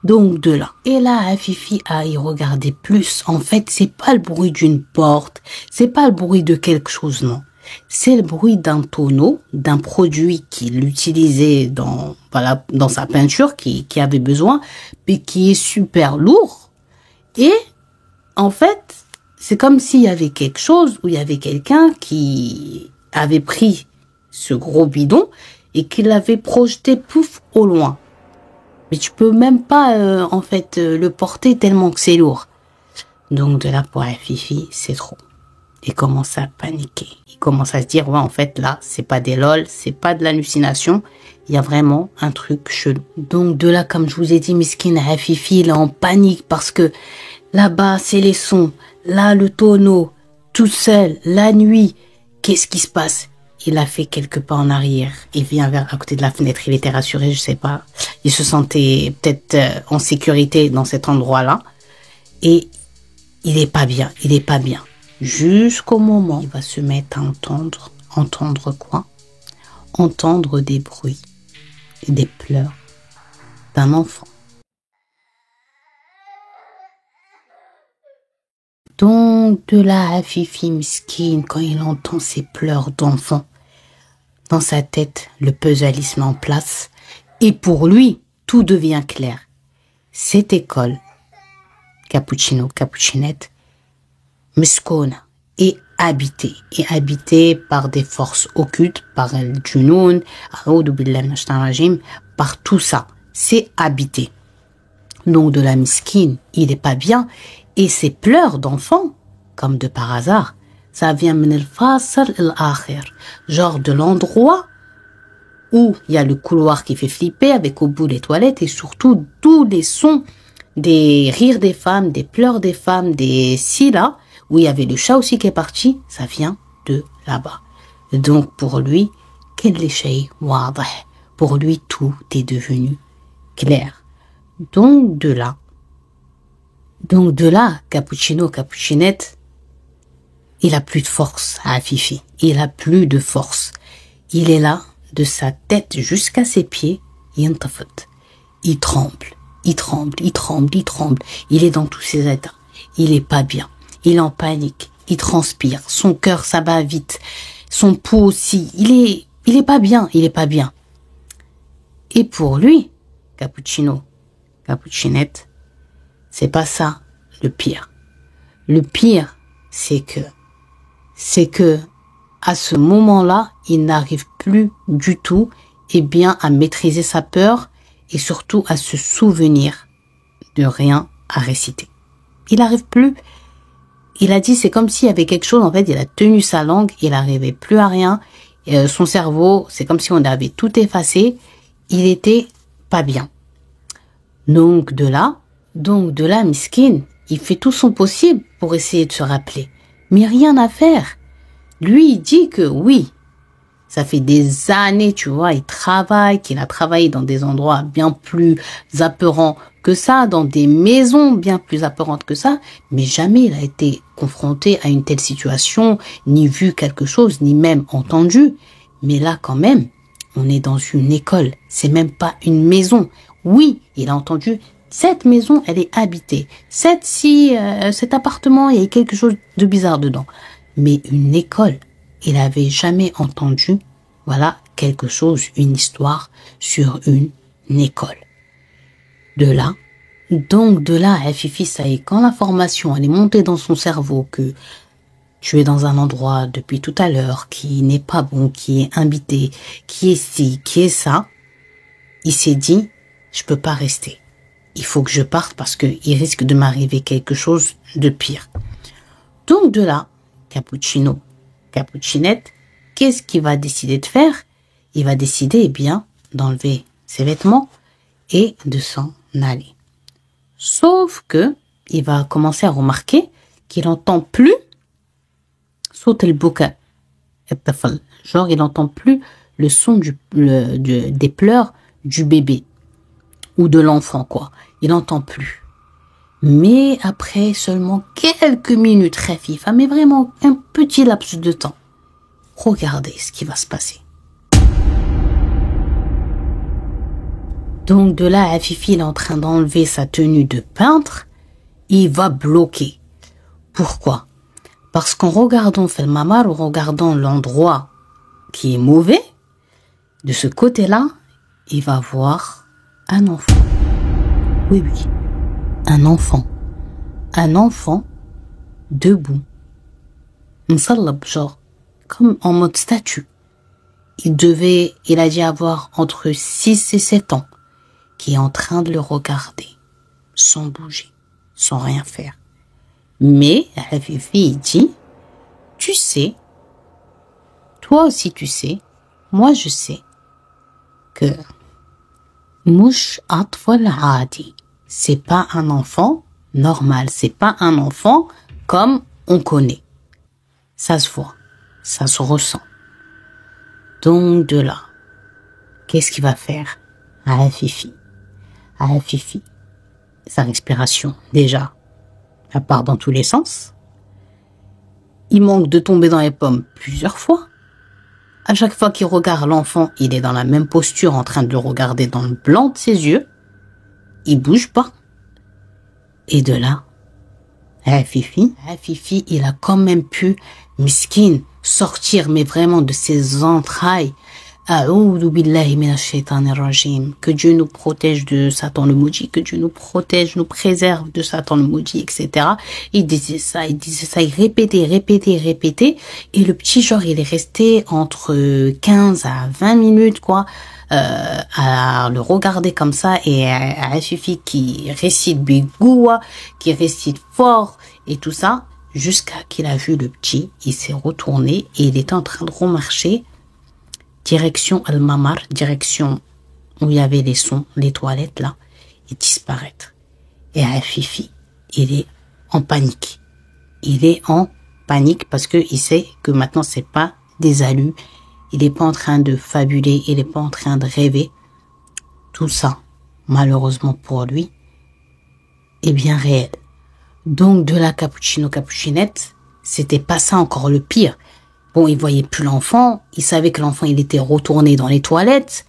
Donc de là. Et là, Hafifi a y regardé plus. En fait, c'est pas le bruit d'une porte, c'est pas le bruit de quelque chose, non. C'est le bruit d'un tonneau, d'un produit qu'il utilisait dans sa peinture, qui avait besoin, mais qui est super lourd. Et, en fait, c'est comme s'il y avait quelque chose, où il y avait quelqu'un qui avait pris ce gros bidon et qui l'avait projeté pouf au loin. Mais tu peux même pas, le porter tellement que c'est lourd. Donc de là pour Hafifi, c'est trop. Il commence à paniquer. Il commence à se dire, ouais, en fait, là, c'est pas des lol, c'est pas de l'hallucination. Il y a vraiment un truc chelou. Donc, de là, comme je vous ai dit, Miskin Afifi, il est en panique parce que là-bas, c'est les sons. Là, le tonneau, tout seul, la nuit. Qu'est-ce qui se passe? Il a fait quelques pas en arrière. Il vient à côté de la fenêtre. Il était rassuré, je sais pas. Il se sentait peut-être en sécurité dans cet endroit-là. Et il est pas bien. Il est pas bien. Jusqu'au moment où il va se mettre à entendre. Entendre quoi? Entendre des bruits et des pleurs d'un enfant. Donc, de là à Fifi Miskin, quand il entend ces pleurs d'enfant, dans sa tête, le puzzle se met en place. Et pour lui, tout devient clair. Cette école, Cappuccino, Cappuccinette, Miskona, est habitée par des forces occultes, par le Junoun, par tout ça. C'est habité. Donc de la miskine, il n'est pas bien. Et ses pleurs d'enfant, comme de par hasard, ça vient min al-fasl al-akhir, genre de l'endroit où il y a le couloir qui fait flipper avec au bout les toilettes et surtout tous les sons des rires des femmes, des pleurs des femmes, des silas, où il y avait le chat aussi qui est parti, ça vient de là-bas. Donc pour lui, pour lui tout est devenu clair. Donc de là, Cappuccino, Cappuccinette, il a plus de force à Fifi. Il a plus de force. Il est là, de sa tête jusqu'à ses pieds, il tremble, il tremble, il tremble, il tremble. Il est dans tous ses états. Il est pas bien. Il est en panique. Il transpire. Son cœur, ça bat vite. Son pouls aussi. Il est pas bien. Il est pas bien. Et pour lui, Cappuccino, Cappuccinette, c'est pas ça le pire. Le pire, c'est que à ce moment-là, il n'arrive plus du tout à maîtriser sa peur et surtout à se souvenir de rien à réciter. Il n'arrive plus. Il a dit, c'est comme s'il y avait quelque chose, en fait, il a tenu sa langue, il n'arrivait plus à rien. Son cerveau, c'est comme si on avait tout effacé. Il était pas bien. Donc de là, Miskin, il fait tout son possible pour essayer de se rappeler. Mais rien à faire. Lui, il dit que oui, ça fait des années, tu vois, qu'il a travaillé dans des endroits bien plus apeurants que ça, dans des maisons bien plus apeurantes que ça, mais jamais il a été confronté à une telle situation, ni vu quelque chose, ni même entendu. Mais là, quand même, on est dans une école, c'est même pas une maison. Oui, il a entendu, cette maison, elle est habitée. Cet appartement, il y a quelque chose de bizarre dedans. Mais une école, il avait jamais entendu, voilà, quelque chose, une histoire sur une école. De là, Fifi, ça y est, quand l'information, elle est montée dans son cerveau que tu es dans un endroit depuis tout à l'heure qui n'est pas bon, qui est habité, qui est ci, qui est ça, il s'est dit, je peux pas rester. Il faut que je parte parce que il risque de m'arriver quelque chose de pire. Donc de là, Cappuccino, Cappuccinette, qu'est-ce qu'il va décider de faire? Il va décider, d'enlever ses vêtements et de s'en aller. Sauf que, il va commencer à remarquer qu'il n'entend plus saute le bouquin. Genre, il n'entend plus le son des pleurs du bébé ou de l'enfant, quoi. Il n'entend plus. Mais après seulement quelques minutes, mais vraiment un petit laps de temps, regardez ce qui va se passer. Donc de là, Fifi, il est en train d'enlever sa tenue de peintre, il va bloquer. Pourquoi? Parce qu'en regardant Felmamar, en regardant l'endroit qui est mauvais, de ce côté-là, il va voir un enfant. Oui, un enfant. Un enfant debout. Msallab, genre, comme en mode statue. Il a dû avoir entre 6 et 7 ans, qui est en train de le regarder, sans bouger, sans rien faire. Mais, la Fifi dit, tu sais, toi aussi tu sais, moi je sais que Mouch Atfal Adi, c'est pas un enfant normal, c'est pas un enfant comme on connaît. Ça se voit, ça se ressent. Donc de là, qu'est-ce qu'il va faire Afifi, sa respiration, déjà, elle part dans tous les sens. Il manque de tomber dans les pommes plusieurs fois. À chaque fois qu'il regarde l'enfant, il est dans la même posture en train de le regarder dans le blanc de ses yeux. Il bouge pas. Et de là, Fifi, il a quand même pu, miskin, sortir, mais vraiment de ses entrailles. A'oudou billahi minash shaitanir rajim. Que Dieu nous protège de Satan le maudit, que Dieu nous protège, nous préserve de Satan le maudit, etc. Il disait ça, il répétait. Et le petit genre, il est resté entre 15 à 20 minutes, quoi, à le regarder comme ça, et à Fifi qui récite Bigoua, qui récite fort, et tout ça, jusqu'à qu'il a vu le petit, il s'est retourné, et il était en train de remarcher direction Al-Mamar, direction où il y avait les sons, les toilettes là, et disparaître. Et Fifi, il est en panique. Il est en panique parce que il sait que maintenant c'est pas des alus. Il est pas en train de fabuler, il est pas en train de rêver. Tout ça, malheureusement pour lui, est bien réel. Donc de la cappuccino-cappuccinette, c'était pas ça encore le pire. Bon, il voyait plus l'enfant, il savait que l'enfant, il était retourné dans les toilettes,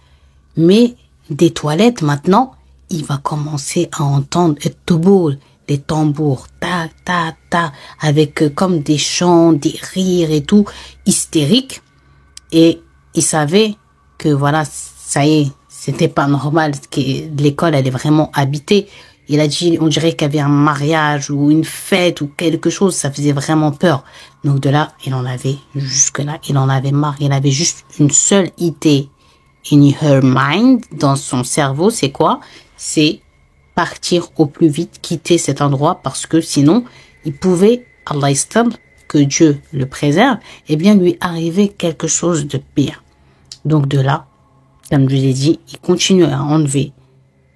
mais des toilettes, maintenant, il va commencer à entendre les tambours, ta, ta, ta, avec comme des chants, des rires et tout, hystériques. Et il savait que voilà, ça y est, c'était pas normal, que l'école, elle est vraiment habitée. Il a dit, on dirait qu'il y avait un mariage ou une fête ou quelque chose, ça faisait vraiment peur. Donc de là, il en avait jusque-là, il en avait marre. Il avait juste une seule idée in her mind, dans son cerveau, c'est quoi? C'est partir au plus vite, quitter cet endroit, parce que sinon, il pouvait, Allah istab, que Dieu le préserve, eh bien lui arriver quelque chose de pire. Donc de là, comme je l'ai dit, il continue à enlever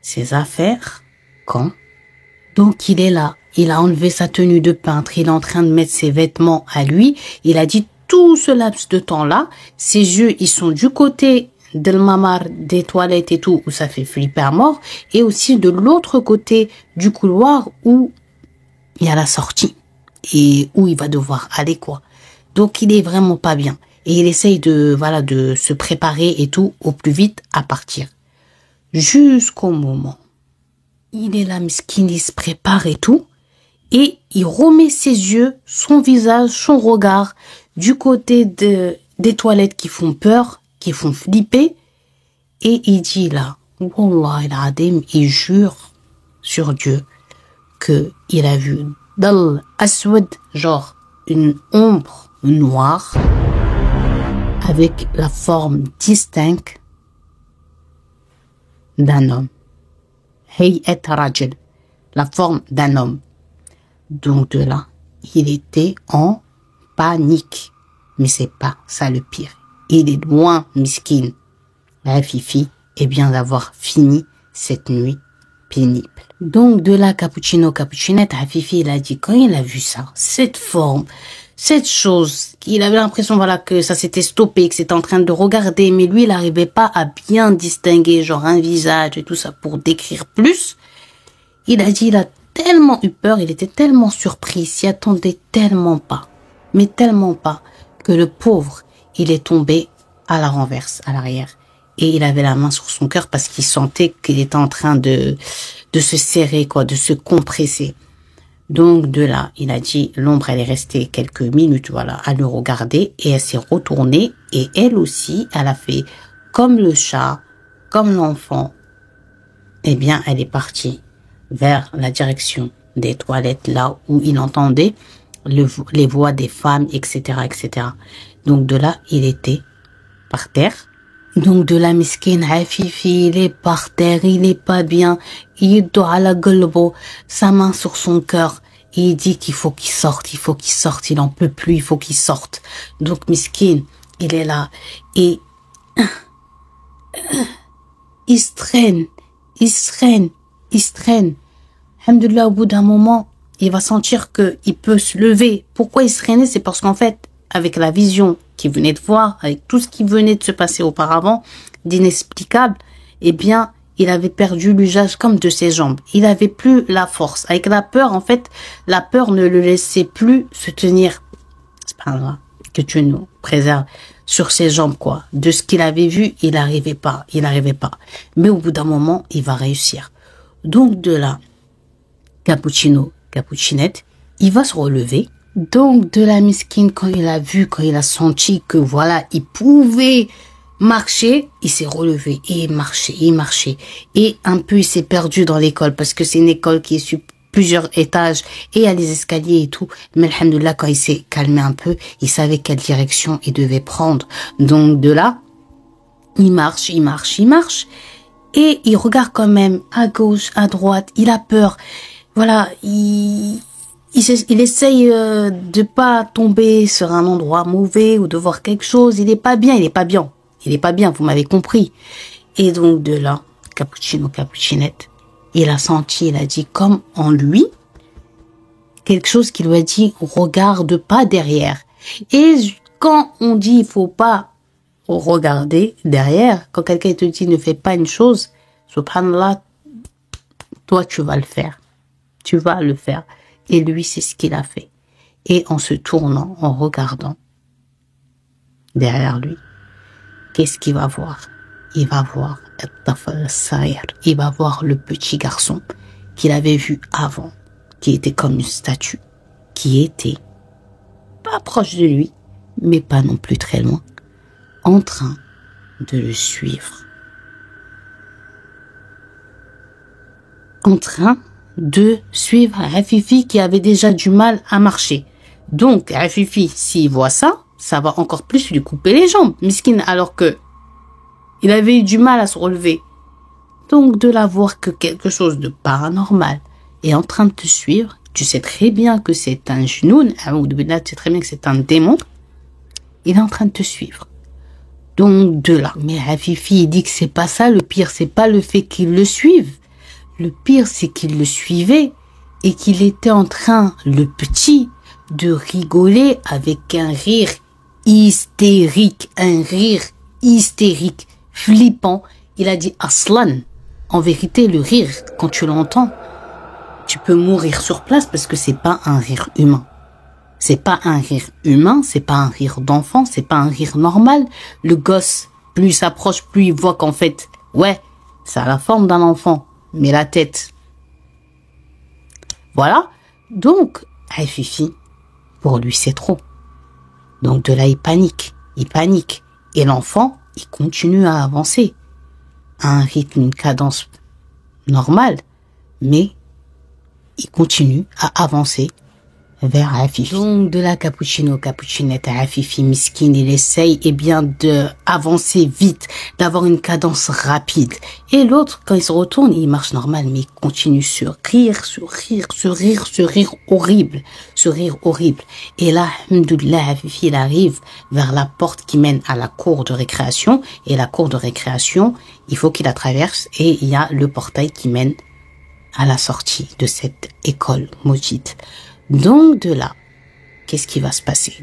ses affaires. Quand? Donc il est là, il a enlevé sa tenue de peintre, il est en train de mettre ses vêtements à lui. Il a dit tout ce laps de temps-là, ses yeux, ils sont du côté de mamar, des toilettes et tout, où ça fait flipper à mort, et aussi de l'autre côté du couloir où il y a la sortie et où il va devoir aller, quoi. Donc il est vraiment pas bien. Et il essaye de se préparer et tout au plus vite à partir. Jusqu'au moment, il est là, miskin, il se prépare et tout, et il remet ses yeux, son visage, son regard du côté des toilettes qui font peur, qui font flipper, et il dit là, Wallah al-Adim, il jure sur Dieu que il a vu dans aswad, genre une ombre noire avec la forme distincte d'un homme. Hayat Rajal, la forme d'un homme. Donc de là, il était en panique. Mais c'est pas ça le pire. Il est loin, miskin, la Fifi, et bien d'avoir fini cette nuit pénible. Donc de là, cappuccino-cappuccinette, Fifi, il a dit, quand il a vu ça, cette forme, cette chose, il avait l'impression, voilà, que ça s'était stoppé, que c'était en train de regarder, mais lui, il n'arrivait pas à bien distinguer, genre, un visage et tout ça pour décrire plus. Il a dit, il a tellement eu peur, il était tellement surpris, il s'y attendait tellement pas, mais tellement pas, que le pauvre, il est tombé à la renverse, à l'arrière. Et il avait la main sur son cœur parce qu'il sentait qu'il était en train de se serrer, quoi, de se compresser. Donc de là, il a dit, l'ombre, elle est restée quelques minutes, voilà, à le regarder, et elle s'est retournée, et elle aussi, elle a fait comme le chat, comme l'enfant. Eh bien, elle est partie vers la direction des toilettes, là où il entendait les voix des femmes, etc., etc. Donc de là, il était par terre. Donc de la miskin, Fifi, il est par terre, il est pas bien. Il doit à la gueule, sa main sur son cœur. Et il dit qu'il faut qu'il sorte, il en peut plus, il faut qu'il sorte. Donc, Miskin, il est là. Et il se traîne. Alhamdoulilah, au bout d'un moment, il va sentir qu'il peut se lever. Pourquoi il se traînait? C'est parce qu'en fait, avec la vision qu'il venait de voir, avec tout ce qui venait de se passer auparavant, d'inexplicable, eh bien, il avait perdu l'usage comme de ses jambes. Il avait plus la force. Avec la peur, en fait, la peur ne le laissait plus se tenir. C'est pas grave que tu nous préserves sur ses jambes, quoi. De ce qu'il avait vu, il n'arrivait pas. Mais au bout d'un moment, il va réussir. Donc, de là, Capuchinette, il va se relever. Donc, de la Miskine, quand il a senti que voilà, il pouvait marcher, il s'est relevé et il marchait. Et un peu, il s'est perdu dans l'école parce que c'est une école qui est sur plusieurs étages et il y a les escaliers et tout. Mais alhamdoulilah, quand il s'est calmé un peu, il savait quelle direction il devait prendre. Donc, de là, il marche. Et il regarde quand même à gauche, à droite. Il a peur. Voilà, il essaye de pas tomber sur un endroit mauvais ou de voir quelque chose. Il est pas bien, vous m'avez compris. Et donc de là, Capuchinette, il a senti, il a dit comme en lui, quelque chose qui lui a dit, regarde pas derrière. Et quand on dit, il faut pas regarder derrière, quand quelqu'un te dit, ne fais pas une chose, subhanallah, toi tu vas le faire. Et lui, c'est ce qu'il a fait. Et en se tournant, en regardant derrière lui, qu'est-ce qu'il va voir? Il va voir le petit garçon qu'il avait vu avant, qui était comme une statue, qui était pas proche de lui, mais pas non plus très loin, en train de le suivre. De suivre Afifi qui avait déjà du mal à marcher. Donc, Afifi, s'il voit ça, ça va encore plus lui couper les jambes, Miskin, alors que il avait eu du mal à se relever. Donc, de la voir que quelque chose de paranormal est en train de te suivre, tu sais très bien que c'est un jnoun, tu sais très bien que c'est un démon, il est en train de te suivre. Donc, de là, mais Afifi, il dit que c'est pas ça le pire, c'est pas le fait qu'il le suive. Le pire, c'est qu'il le suivait et qu'il était en train, le petit, de rigoler avec un rire hystérique, flippant. Il a dit Aslan. En vérité, le rire, quand tu l'entends, tu peux mourir sur place parce que c'est pas un rire humain. C'est pas un rire d'enfant, c'est pas un rire normal. Le gosse, plus il s'approche, plus il voit qu'en fait, ouais, ça a la forme d'un enfant. Mais la tête. Voilà. Donc, Afifi, pour lui, c'est trop. Donc, de là, il panique. Et l'enfant, il continue à avancer. À un rythme, une cadence normale. Mais, il continue à avancer vers Afifi. Donc, de la Capuchinette à Afifi, Miskin, il essaye, de avancer vite, d'avoir une cadence rapide. Et l'autre, quand il se retourne, il marche normal, mais il continue ce rire horrible. Et là, alhamdoulilah, Afifi, il arrive vers la porte qui mène à la cour de récréation. Et la cour de récréation, il faut qu'il la traverse et il y a le portail qui mène à la sortie de cette école maudite. Donc, de là, qu'est-ce qui va se passer?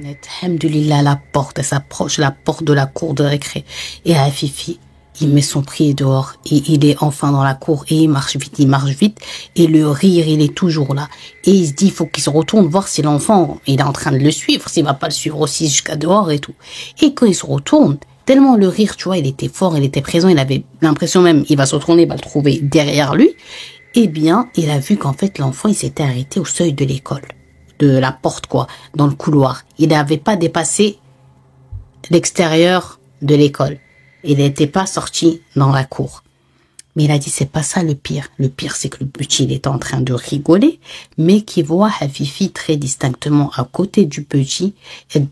Alhamdoulilah, la porte, elle s'approche, la porte de la cour de récré. Et Afifi, il met son pied dehors et il est enfin dans la cour et il marche vite. Et le rire, il est toujours là. Et il se dit, il faut qu'il se retourne voir si l'enfant, il est en train de le suivre, s'il va pas le suivre aussi jusqu'à dehors et tout. Et quand il se retourne, tellement le rire, tu vois, il était fort, il était présent, il avait l'impression même, il va se retourner, il va le trouver derrière lui. Eh bien, il a vu qu'en fait, l'enfant, il s'était arrêté au seuil de l'école, de la porte, quoi, dans le couloir. Il n'avait pas dépassé l'extérieur de l'école. Il n'était pas sorti dans la cour. Mais il a dit, c'est pas ça le pire. Le pire, c'est que le petit, il est en train de rigoler, mais qu'il voit Afifi très distinctement à côté du petit, el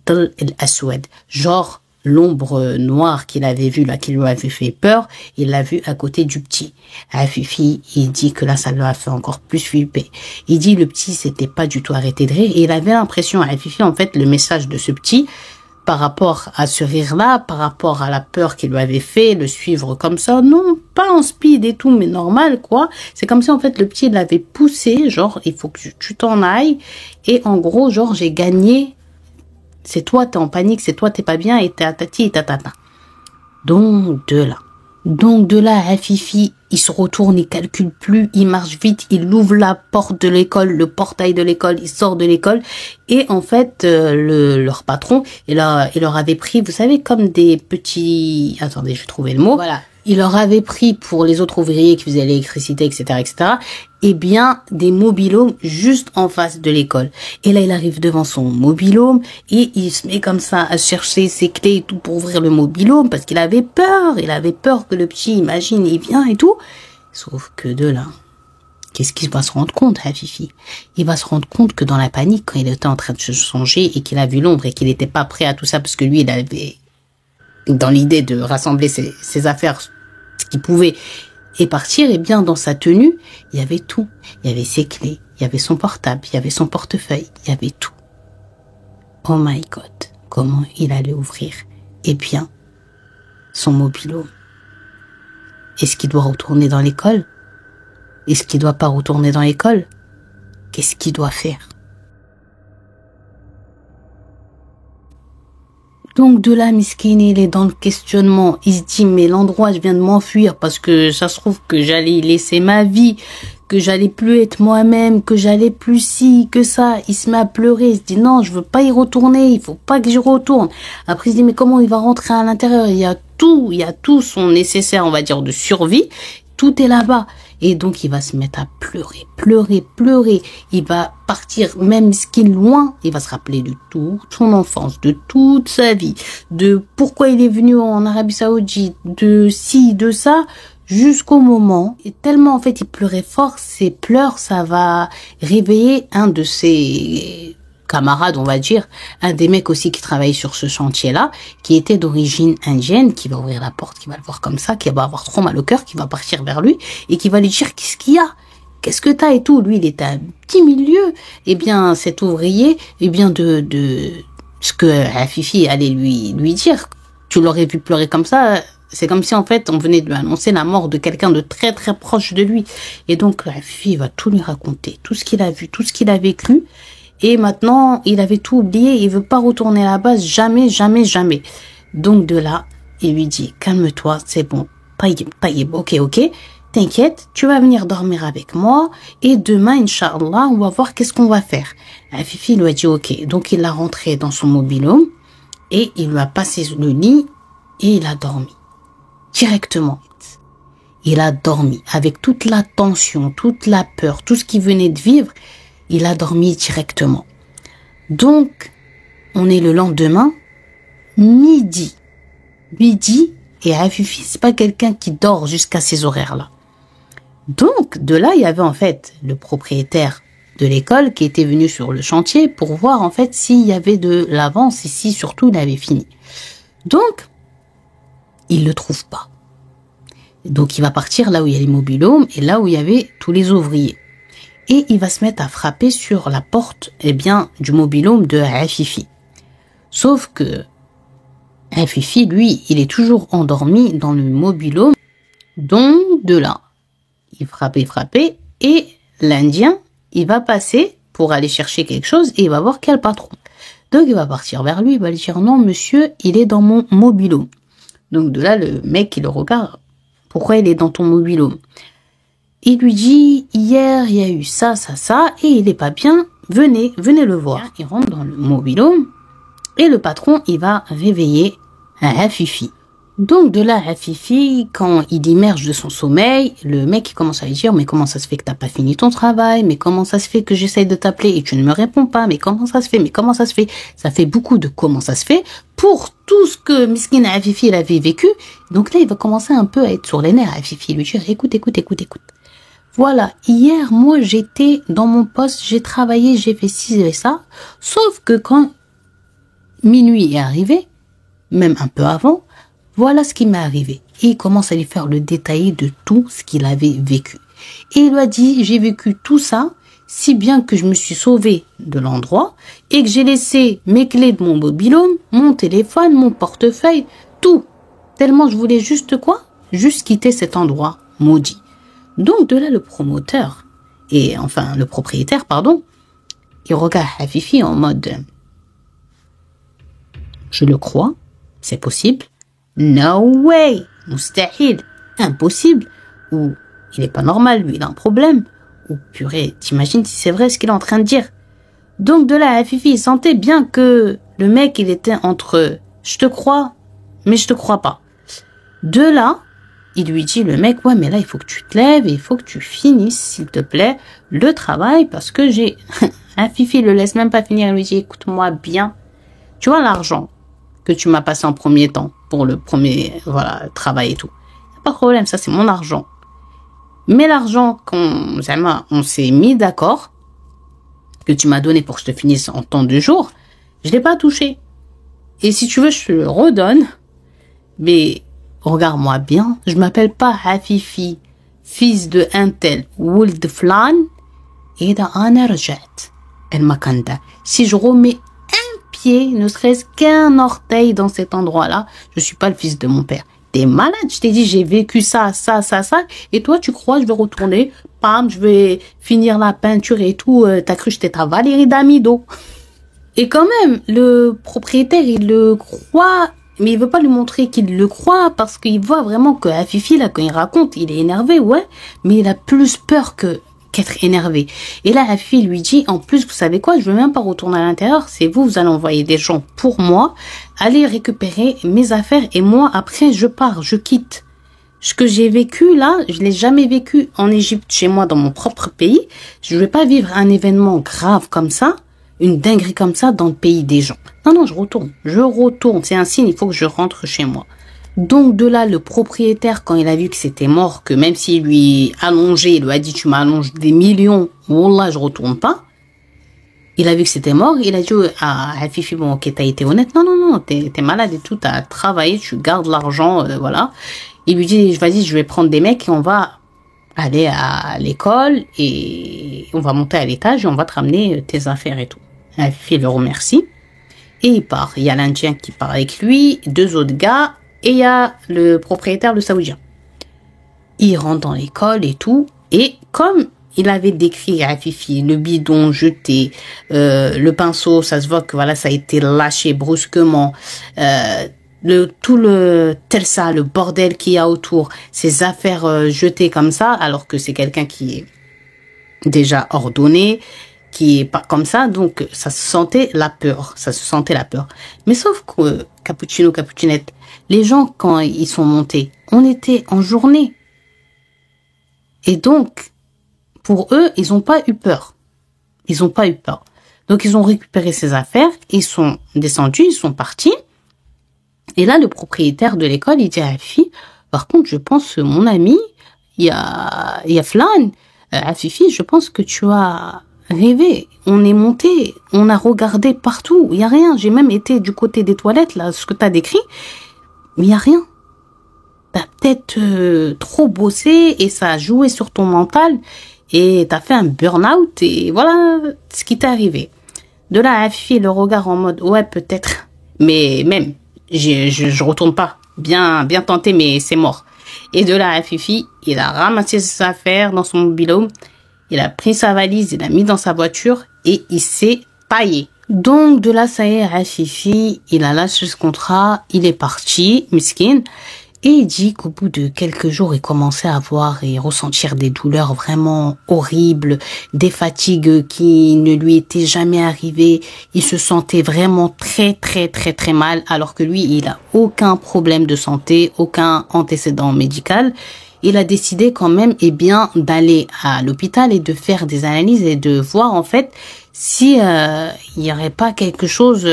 aswad, genre l'ombre noire qu'il avait vue là, qui lui avait fait peur, il l'a vue à côté du petit. Afifi, il dit que là, ça lui a fait encore plus flipper. Il dit le petit s'était pas du tout arrêté de rire et il avait l'impression, Afifi, en fait, le message de ce petit, par rapport à ce rire-là, par rapport à la peur qu'il lui avait fait, le suivre comme ça, non, pas en speed et tout, mais normal, quoi. C'est comme si, en fait, le petit l'avait poussé, genre, il faut que tu t'en ailles. Et en gros, genre, j'ai gagné. C'est toi, t'es en panique, c'est toi, t'es pas bien, et t'es à tati et tatata. Donc, de là, Afifi, il se retourne, il calcule plus, il marche vite, il ouvre la porte de l'école, le portail de l'école, il sort de l'école. Et en fait, leur patron, il leur avait pris, vous savez, comme des petits... Attendez, je vais trouver le mot. Voilà. Il leur avait pris pour les autres ouvriers qui faisaient l'électricité, etc., etc., eh bien, des mobilhomes juste en face de l'école. Et là, il arrive devant son mobilhome et il se met comme ça à chercher ses clés et tout pour ouvrir le mobilhome parce qu'il avait peur. Il avait peur que le petit, imagine, il vient et tout. Sauf que de là, qu'est-ce qu'il va se rendre compte, Afifi? Il va se rendre compte que dans la panique, quand il était en train de se changer et qu'il a vu l'ombre et qu'il n'était pas prêt à tout ça parce que lui, il avait dans l'idée de rassembler ses affaires, ce qu'il pouvait, et partir, et bien dans sa tenue, il y avait tout. Il y avait ses clés, il y avait son portable, il y avait son portefeuille, il y avait tout. Oh my God, comment il allait ouvrir? Eh bien, son mobilo. Est-ce qu'il doit retourner dans l'école? Est-ce qu'il doit pas retourner dans l'école? Qu'est-ce qu'il doit faire? Donc de là, Miskin, il est dans le questionnement. Il se dit, mais l'endroit, je viens de m'enfuir parce que ça se trouve que j'allais y laisser ma vie, que j'allais plus être moi-même, que j'allais plus ci, que ça. Il se met à pleurer. Il se dit, non, je veux pas y retourner. Il faut pas que j'y retourne. Après, il se dit, mais comment il va rentrer à l'intérieur? Il y a tout son nécessaire, on va dire, de survie. Tout est là-bas. Et donc, il va se mettre à pleurer, pleurer, pleurer. Il va partir, même ce qui est loin, il va se rappeler de toute son enfance, de toute sa vie, de pourquoi il est venu en Arabie Saoudite, de ci, de ça, jusqu'au moment. Et tellement, en fait, il pleurait fort, ses pleurs, ça va réveiller un de ses camarade, on va dire, un des mecs aussi qui travaille sur ce chantier-là, qui était d'origine indienne, qui va ouvrir la porte, qui va le voir comme ça, qui va avoir trop mal au cœur, qui va partir vers lui et qui va lui dire qu'est-ce qu'il y a, qu'est-ce que t'as et tout. Lui, il était à un petit milieu. Eh bien, cet ouvrier, eh bien, de ce que Afifi allait lui dire, tu l'aurais vu pleurer comme ça. C'est comme si, en fait, on venait de lui annoncer la mort de quelqu'un de très, très proche de lui. Et donc, Afifi va tout lui raconter, tout ce qu'il a vu, tout ce qu'il a vécu. Et maintenant, il avait tout oublié, il veut pas retourner à la base, jamais, jamais, jamais. Donc de là, il lui dit, calme-toi, c'est bon, taïeb, ok, t'inquiète, tu vas venir dormir avec moi, et demain, Inch'Allah, on va voir qu'est-ce qu'on va faire. La Fifi lui a dit, ok, donc il l'a rentré dans son mobilhome, et il lui a passé le lit, et il a dormi. Directement. Il a dormi, avec toute la tension, toute la peur, tout ce qu'il venait de vivre, il a dormi directement. Donc, on est le lendemain, midi, et Afifi, c'est pas quelqu'un qui dort jusqu'à ces horaires-là. Donc, de là, il y avait en fait le propriétaire de l'école qui était venu sur le chantier pour voir en fait s'il y avait de l'avance et si surtout il avait fini. Donc, il le trouve pas. Donc, il va partir là où il y a les mobilhomes et là où il y avait tous les ouvriers. Et il va se mettre à frapper sur la porte, eh bien, du mobilhome de Afifi. Sauf que Afifi, lui, il est toujours endormi dans le mobilhome. Donc, de là, il frappait, et l'Indien, il va passer pour aller chercher quelque chose et il va voir quel patron. Donc, il va partir vers lui, il va lui dire, non, monsieur, il est dans mon mobilhome. Donc, de là, le mec, il le regarde. Pourquoi il est dans ton mobilhome? Il lui dit, hier, il y a eu ça, et il est pas bien, venez le voir. Il rentre dans le mobilhome, et le patron, il va réveiller Afifi. Donc, de là, Afifi, quand il immerge de son sommeil, le mec, il commence à lui dire, mais comment ça se fait que t'as pas fini ton travail? Mais comment ça se fait que j'essaye de t'appeler et tu ne me réponds pas? Mais comment ça se fait? Mais comment ça se fait? Ça fait beaucoup de comment ça se fait pour tout ce que Miskin Afifi, il avait vécu. Donc là, il va commencer un peu à être sur les nerfs, Afifi, lui dire, écoute. Voilà, hier, moi, j'étais dans mon poste, j'ai travaillé, j'ai fait ci et ça. Sauf que quand minuit est arrivé, même un peu avant, voilà ce qui m'est arrivé. Et il commence à lui faire le détail de tout ce qu'il avait vécu. Et il lui a dit, j'ai vécu tout ça, si bien que je me suis sauvée de l'endroit et que j'ai laissé mes clés de mon mobil-home, mon téléphone, mon portefeuille, tout. Tellement je voulais juste quoi? Juste quitter cet endroit maudit. Donc de là, le promoteur, le propriétaire, pardon, il regarde Afifi en mode, je le crois, c'est possible. No way, mustahil, impossible. Ou il est pas normal, lui, il a un problème. Ou purée, t'imagines si c'est vrai ce qu'il est en train de dire. Donc de là, Afifi, il sentait bien que le mec, il était entre je te crois, mais je te crois pas. De là, il lui dit, le mec, ouais, mais là, il faut que tu te lèves et il faut que tu finisses, s'il te plaît, le travail parce que j'ai... Afifi le laisse même pas finir, il lui dit, écoute-moi bien. Tu vois l'argent que tu m'as passé en premier temps pour le premier travail et tout. Pas de problème, ça c'est mon argent. Mais l'argent on s'est mis d'accord, que tu m'as donné pour que je te finisse en temps de jour, je l'ai pas touché. Et si tu veux, je te le redonne. Mais regarde-moi bien, je m'appelle pas Afifi, fils de un tel, Wold Flan, et d'Anna Rajat, El Makanda. Si je remets ne serait-ce qu'un orteil dans cet endroit-là, je suis pas le fils de mon père. T'es malade, je t'ai dit, j'ai vécu ça, et toi, tu crois, je vais retourner, pam, je vais finir la peinture et tout, t'as cru que j'étais ta Valérie Damido. Et quand même, le propriétaire, il le croit, mais il veut pas lui montrer qu'il le croit, parce qu'il voit vraiment que Afifi, là, quand il raconte, il est énervé, ouais, mais il a plus peur qu'être énervé. Et là, Afifi lui dit, en plus, vous savez quoi, je veux même pas retourner à l'intérieur, c'est vous allez envoyer des gens pour moi, aller récupérer mes affaires, et moi, après, je pars, je quitte. Ce que j'ai vécu, là, je l'ai jamais vécu en Égypte, chez moi, dans mon propre pays. Je vais pas vivre un événement grave comme ça, une dinguerie comme ça, dans le pays des gens. Non, je retourne, c'est un signe, il faut que je rentre chez moi. Donc de là, le propriétaire, quand il a vu que c'était mort, que même s'il lui allongeait, il lui a dit, tu m'allonges des millions, wallah, je retourne pas. Il a vu que c'était mort, il a dit à Fifi, bon, ok, t'as été honnête. Non, t'es malade et tout, t'as travaillé, tu gardes l'argent, voilà. Il lui dit, vas-y, je vais prendre des mecs et on va aller à l'école et on va monter à l'étage et on va te ramener tes affaires et tout. Fifi le remercie et il part. Il y a l'Indien qui part avec lui, 2 autres gars, et il y a le propriétaire, le Saoudien. Il rentre dans l'école et tout. Et comme il avait décrit à Fifi le bidon jeté, le pinceau, ça se voit que voilà, ça a été lâché brusquement. Le bordel qu'il y a autour, ces affaires jetées comme ça, alors que c'est quelqu'un qui est déjà ordonné, qui est pas comme ça, donc ça se sentait la peur. Mais sauf que Cappuccinette, les gens, quand ils sont montés, on était en journée. Et donc, pour eux, ils n'ont pas eu peur. Donc, ils ont récupéré ces affaires, ils sont descendus, ils sont partis. Et là, le propriétaire de l'école, il dit à la fille, par contre, je pense, mon ami, il y a Flan, à Fifi, je pense que tu as rêvé. On est monté, on a regardé partout, il y a rien. J'ai même été du côté des toilettes, là, ce que tu as décrit, mais il y a rien. T'as peut-être trop bossé et ça a joué sur ton mental et t'as fait un burn-out et voilà ce qui t'est arrivé. De là, Fifi le regard en mode, ouais, peut-être, mais même, je retourne pas. Bien tenté, mais c'est mort. Et de là, Fifi, il a ramassé ses affaires dans son mobil-home, il a pris sa valise, il l'a mis dans sa voiture et il s'est taillé. Donc de là, ça y est, Fifi, il a lâché ce contrat, il est parti, miskin. Et il dit qu'au bout de quelques jours, il commençait à avoir et ressentir des douleurs vraiment horribles, des fatigues qui ne lui étaient jamais arrivées. Il se sentait vraiment très mal, alors que lui, il a aucun problème de santé, aucun antécédent médical. Il a décidé quand même, d'aller à l'hôpital et de faire des analyses et de voir en fait si il y aurait pas quelque chose,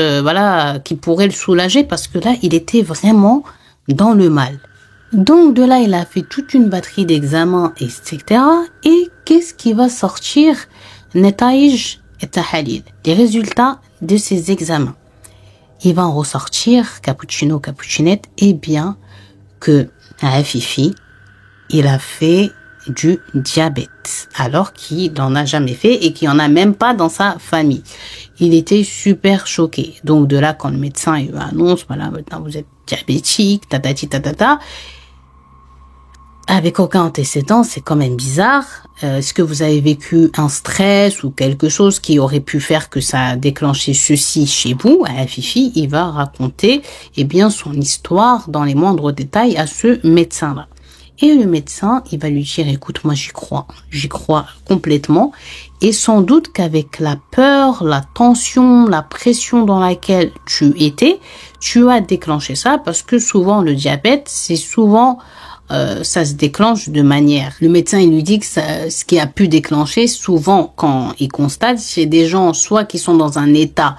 qui pourrait le soulager, parce que là, il était vraiment dans le mal. Donc de là, il a fait toute une batterie d'examens, etc. Et qu'est-ce qui va sortir? Netaij et tahalil, les résultats de ces examens. il va en ressortir, cappuccino, cappuccinette, eh bien, que Afifi, il a fait du diabète, alors qu'il n'en a jamais fait et qu'il n'y en a même pas dans sa famille. Il était super choqué. Donc, de là, quand le médecin il annonce, voilà, maintenant vous êtes diabétique, tatati, tatata, avec aucun antécédent, c'est quand même bizarre. Est-ce que vous avez vécu un stress ou quelque chose qui aurait pu faire que ça a déclenché ceci chez vous? Fifi, il va raconter, eh bien, son histoire dans les moindres détails à ce médecin-là. Et le médecin, il va lui dire, écoute, moi j'y crois complètement. Et sans doute qu'avec la peur, la tension, la pression dans laquelle tu étais, tu as déclenché ça parce que souvent le diabète, c'est souvent... ça se déclenche de manière. Le médecin, il lui dit que ce qui a pu déclencher, souvent quand il constate, c'est des gens soit qui sont dans un état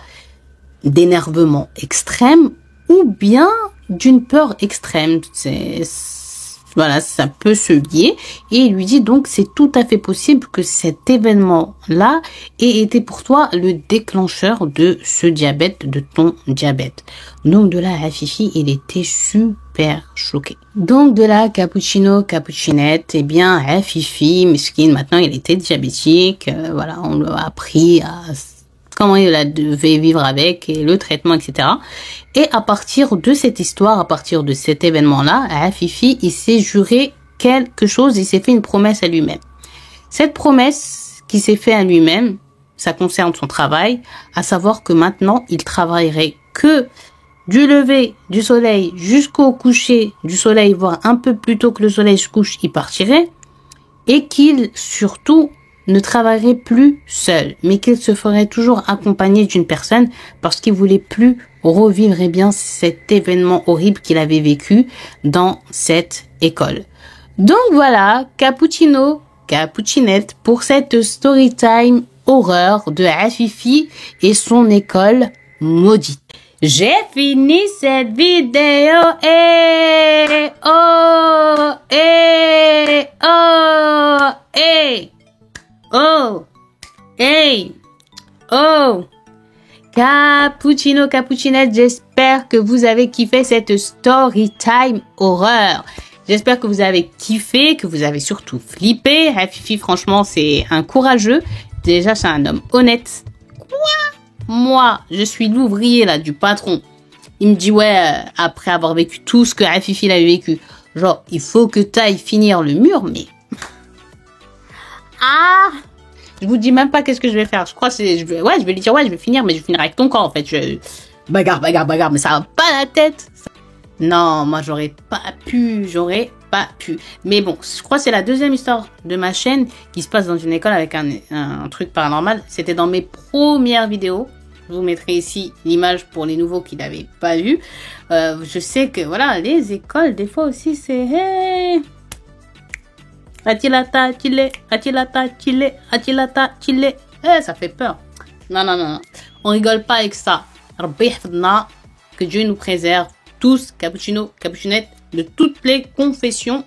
d'énervement extrême ou bien d'une peur extrême. Voilà, ça peut se lier. Et il lui dit donc c'est tout à fait possible que cet événement-là ait été pour toi le déclencheur de ce diabète, de ton diabète. Donc de là, Fifi, il était super choqué. Donc de là, cappuccino, cappuccinette, eh bien, Fifi, mesquine, maintenant il était diabétique. Voilà, on lui a appris à comment il devait vivre avec et le traitement, etc. Et à partir de cette histoire, à partir de cet événement-là, Fifi, il s'est juré quelque chose, il s'est fait une promesse à lui-même. Cette promesse qu'il s'est fait à lui-même, ça concerne son travail, à savoir que maintenant, il travaillerait que du lever du soleil jusqu'au coucher du soleil, voire un peu plus tôt que le soleil se couche, il partirait, et qu'il, surtout, ne travaillerait plus seul, mais qu'il se ferait toujours accompagné d'une personne parce qu'il voulait plus revivre eh bien cet événement horrible qu'il avait vécu dans cette école. Donc voilà, cappuccino, cappuccinette pour cette story time horreur de Afifi et son école maudite. J'ai fini cette vidéo et oh et oh et oh, hey, oh, cappuccino, cappuccinette, j'espère que vous avez kiffé cette story time horreur. J'espère que vous avez kiffé, que vous avez surtout flippé. Fifi, franchement, c'est un courageux. Déjà, c'est un homme honnête. Quoi? Moi, je suis l'ouvrier là du patron. Il me dit, ouais, après avoir vécu tout ce que Fifi avait vécu, genre, il faut que tu ailles finir le mur, mais... Ah, je vous dis même pas qu'est-ce que je vais faire. Je crois que je vais lui dire ouais, je vais finir, mais je vais finir avec ton corps en fait. Bagarre, mais ça va pas la tête. Non, moi j'aurais pas pu. Mais bon, je crois que c'est la deuxième histoire de ma chaîne qui se passe dans une école avec un truc paranormal. C'était dans mes premières vidéos. Je vous mettrai ici l'image pour les nouveaux qui l'avaient pas vu. Je sais que voilà, les écoles des fois aussi c'est hey. Atilata, chile. Ça fait peur. Non. On rigole pas avec ça. Que Dieu nous préserve tous, cappuccino, cappuccinette, de toutes les confessions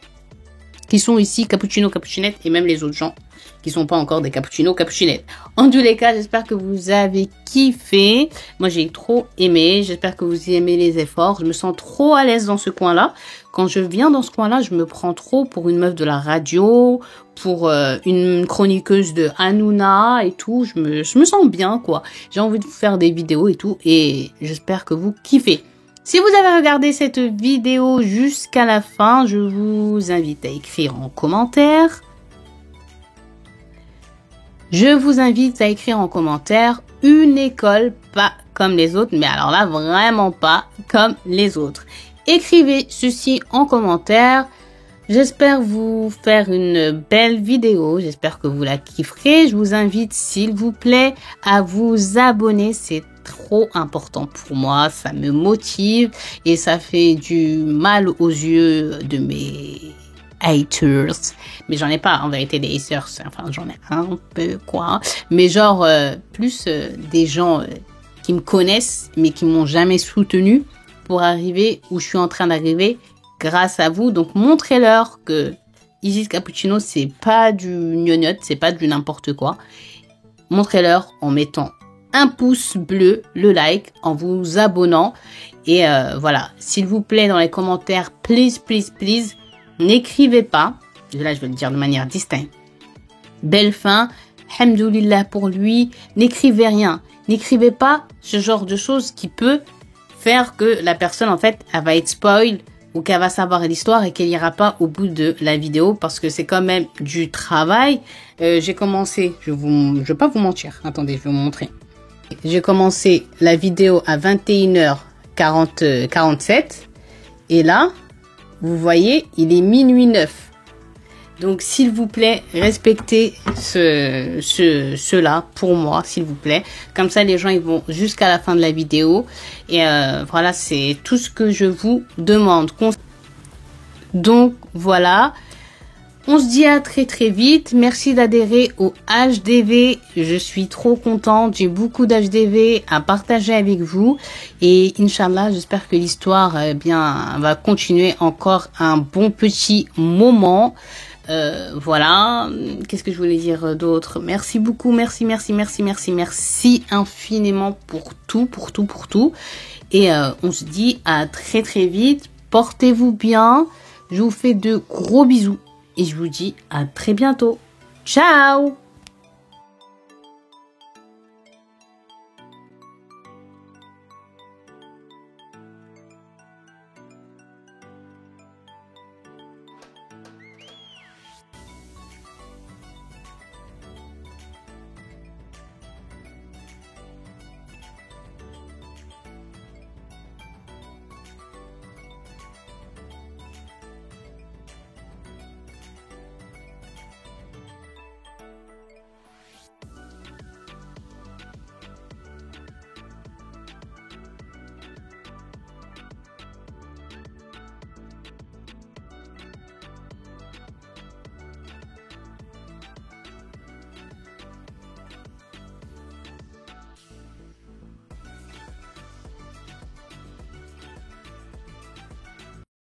qui sont ici, cappuccino, cappuccinette, et même les autres gens qui sont pas encore des cappuccino, cappuccinette. En tous les cas, j'espère que vous avez kiffé. Moi, j'ai trop aimé. J'espère que vous aimez les efforts. Je me sens trop à l'aise dans ce coin-là. Quand je viens dans ce coin-là, je me prends trop pour une meuf de la radio, pour une chroniqueuse de Hanouna et tout. Je me sens bien, quoi. J'ai envie de vous faire des vidéos et tout. Et j'espère que vous kiffez. Si vous avez regardé cette vidéo jusqu'à la fin, je vous invite à écrire en commentaire. Je vous invite à écrire en commentaire une école pas comme les autres, mais alors là, vraiment pas comme les autres. Écrivez ceci en commentaire. J'espère vous faire une belle vidéo. J'espère que vous la kifferez. Je vous invite, s'il vous plaît, à vous abonner. C'est trop important pour moi. Ça me motive et ça fait du mal aux yeux de mes haters. Mais j'en ai pas, en vérité, des haters. Enfin, j'en ai un peu, quoi. Mais genre, plus des gens qui me connaissent, mais qui m'ont jamais soutenu pour arriver où je suis en train d'arriver grâce à vous. Donc, montrez-leur que Isis Cappuccino, c'est pas du gnognotte, c'est pas du n'importe quoi. Montrez-leur en mettant un pouce bleu, le like, en vous abonnant. Et voilà, s'il vous plaît, dans les commentaires, please, please, please, n'écrivez pas. Là, je vais le dire de manière distincte. Belle fin, hamdoulillah pour lui. N'écrivez rien. N'écrivez pas ce genre de choses qui peut faire que la personne, en fait, elle va être spoil ou qu'elle va savoir l'histoire et qu'elle ira pas au bout de la vidéo parce que c'est quand même du travail. J'ai commencé, je vais pas vous mentir. Attendez, je vais vous montrer. J'ai commencé la vidéo à 21h47 et là, vous voyez, il est minuit 9. Donc, s'il vous plaît, respectez cela pour moi, s'il vous plaît. Comme ça, les gens, ils vont jusqu'à la fin de la vidéo. Et voilà, c'est tout ce que je vous demande. Donc, voilà. On se dit à très très vite. Merci d'adhérer au HDV. Je suis trop contente. J'ai beaucoup d'HDV à partager avec vous. Et Inch'Allah, j'espère que l'histoire va continuer encore un bon petit moment. Voilà, qu'est-ce que je voulais dire d'autre? Merci beaucoup, merci infiniment pour tout. Et on se dit à très très vite. Portez-vous bien. Je vous fais de gros bisous et je vous dis à très bientôt. Ciao!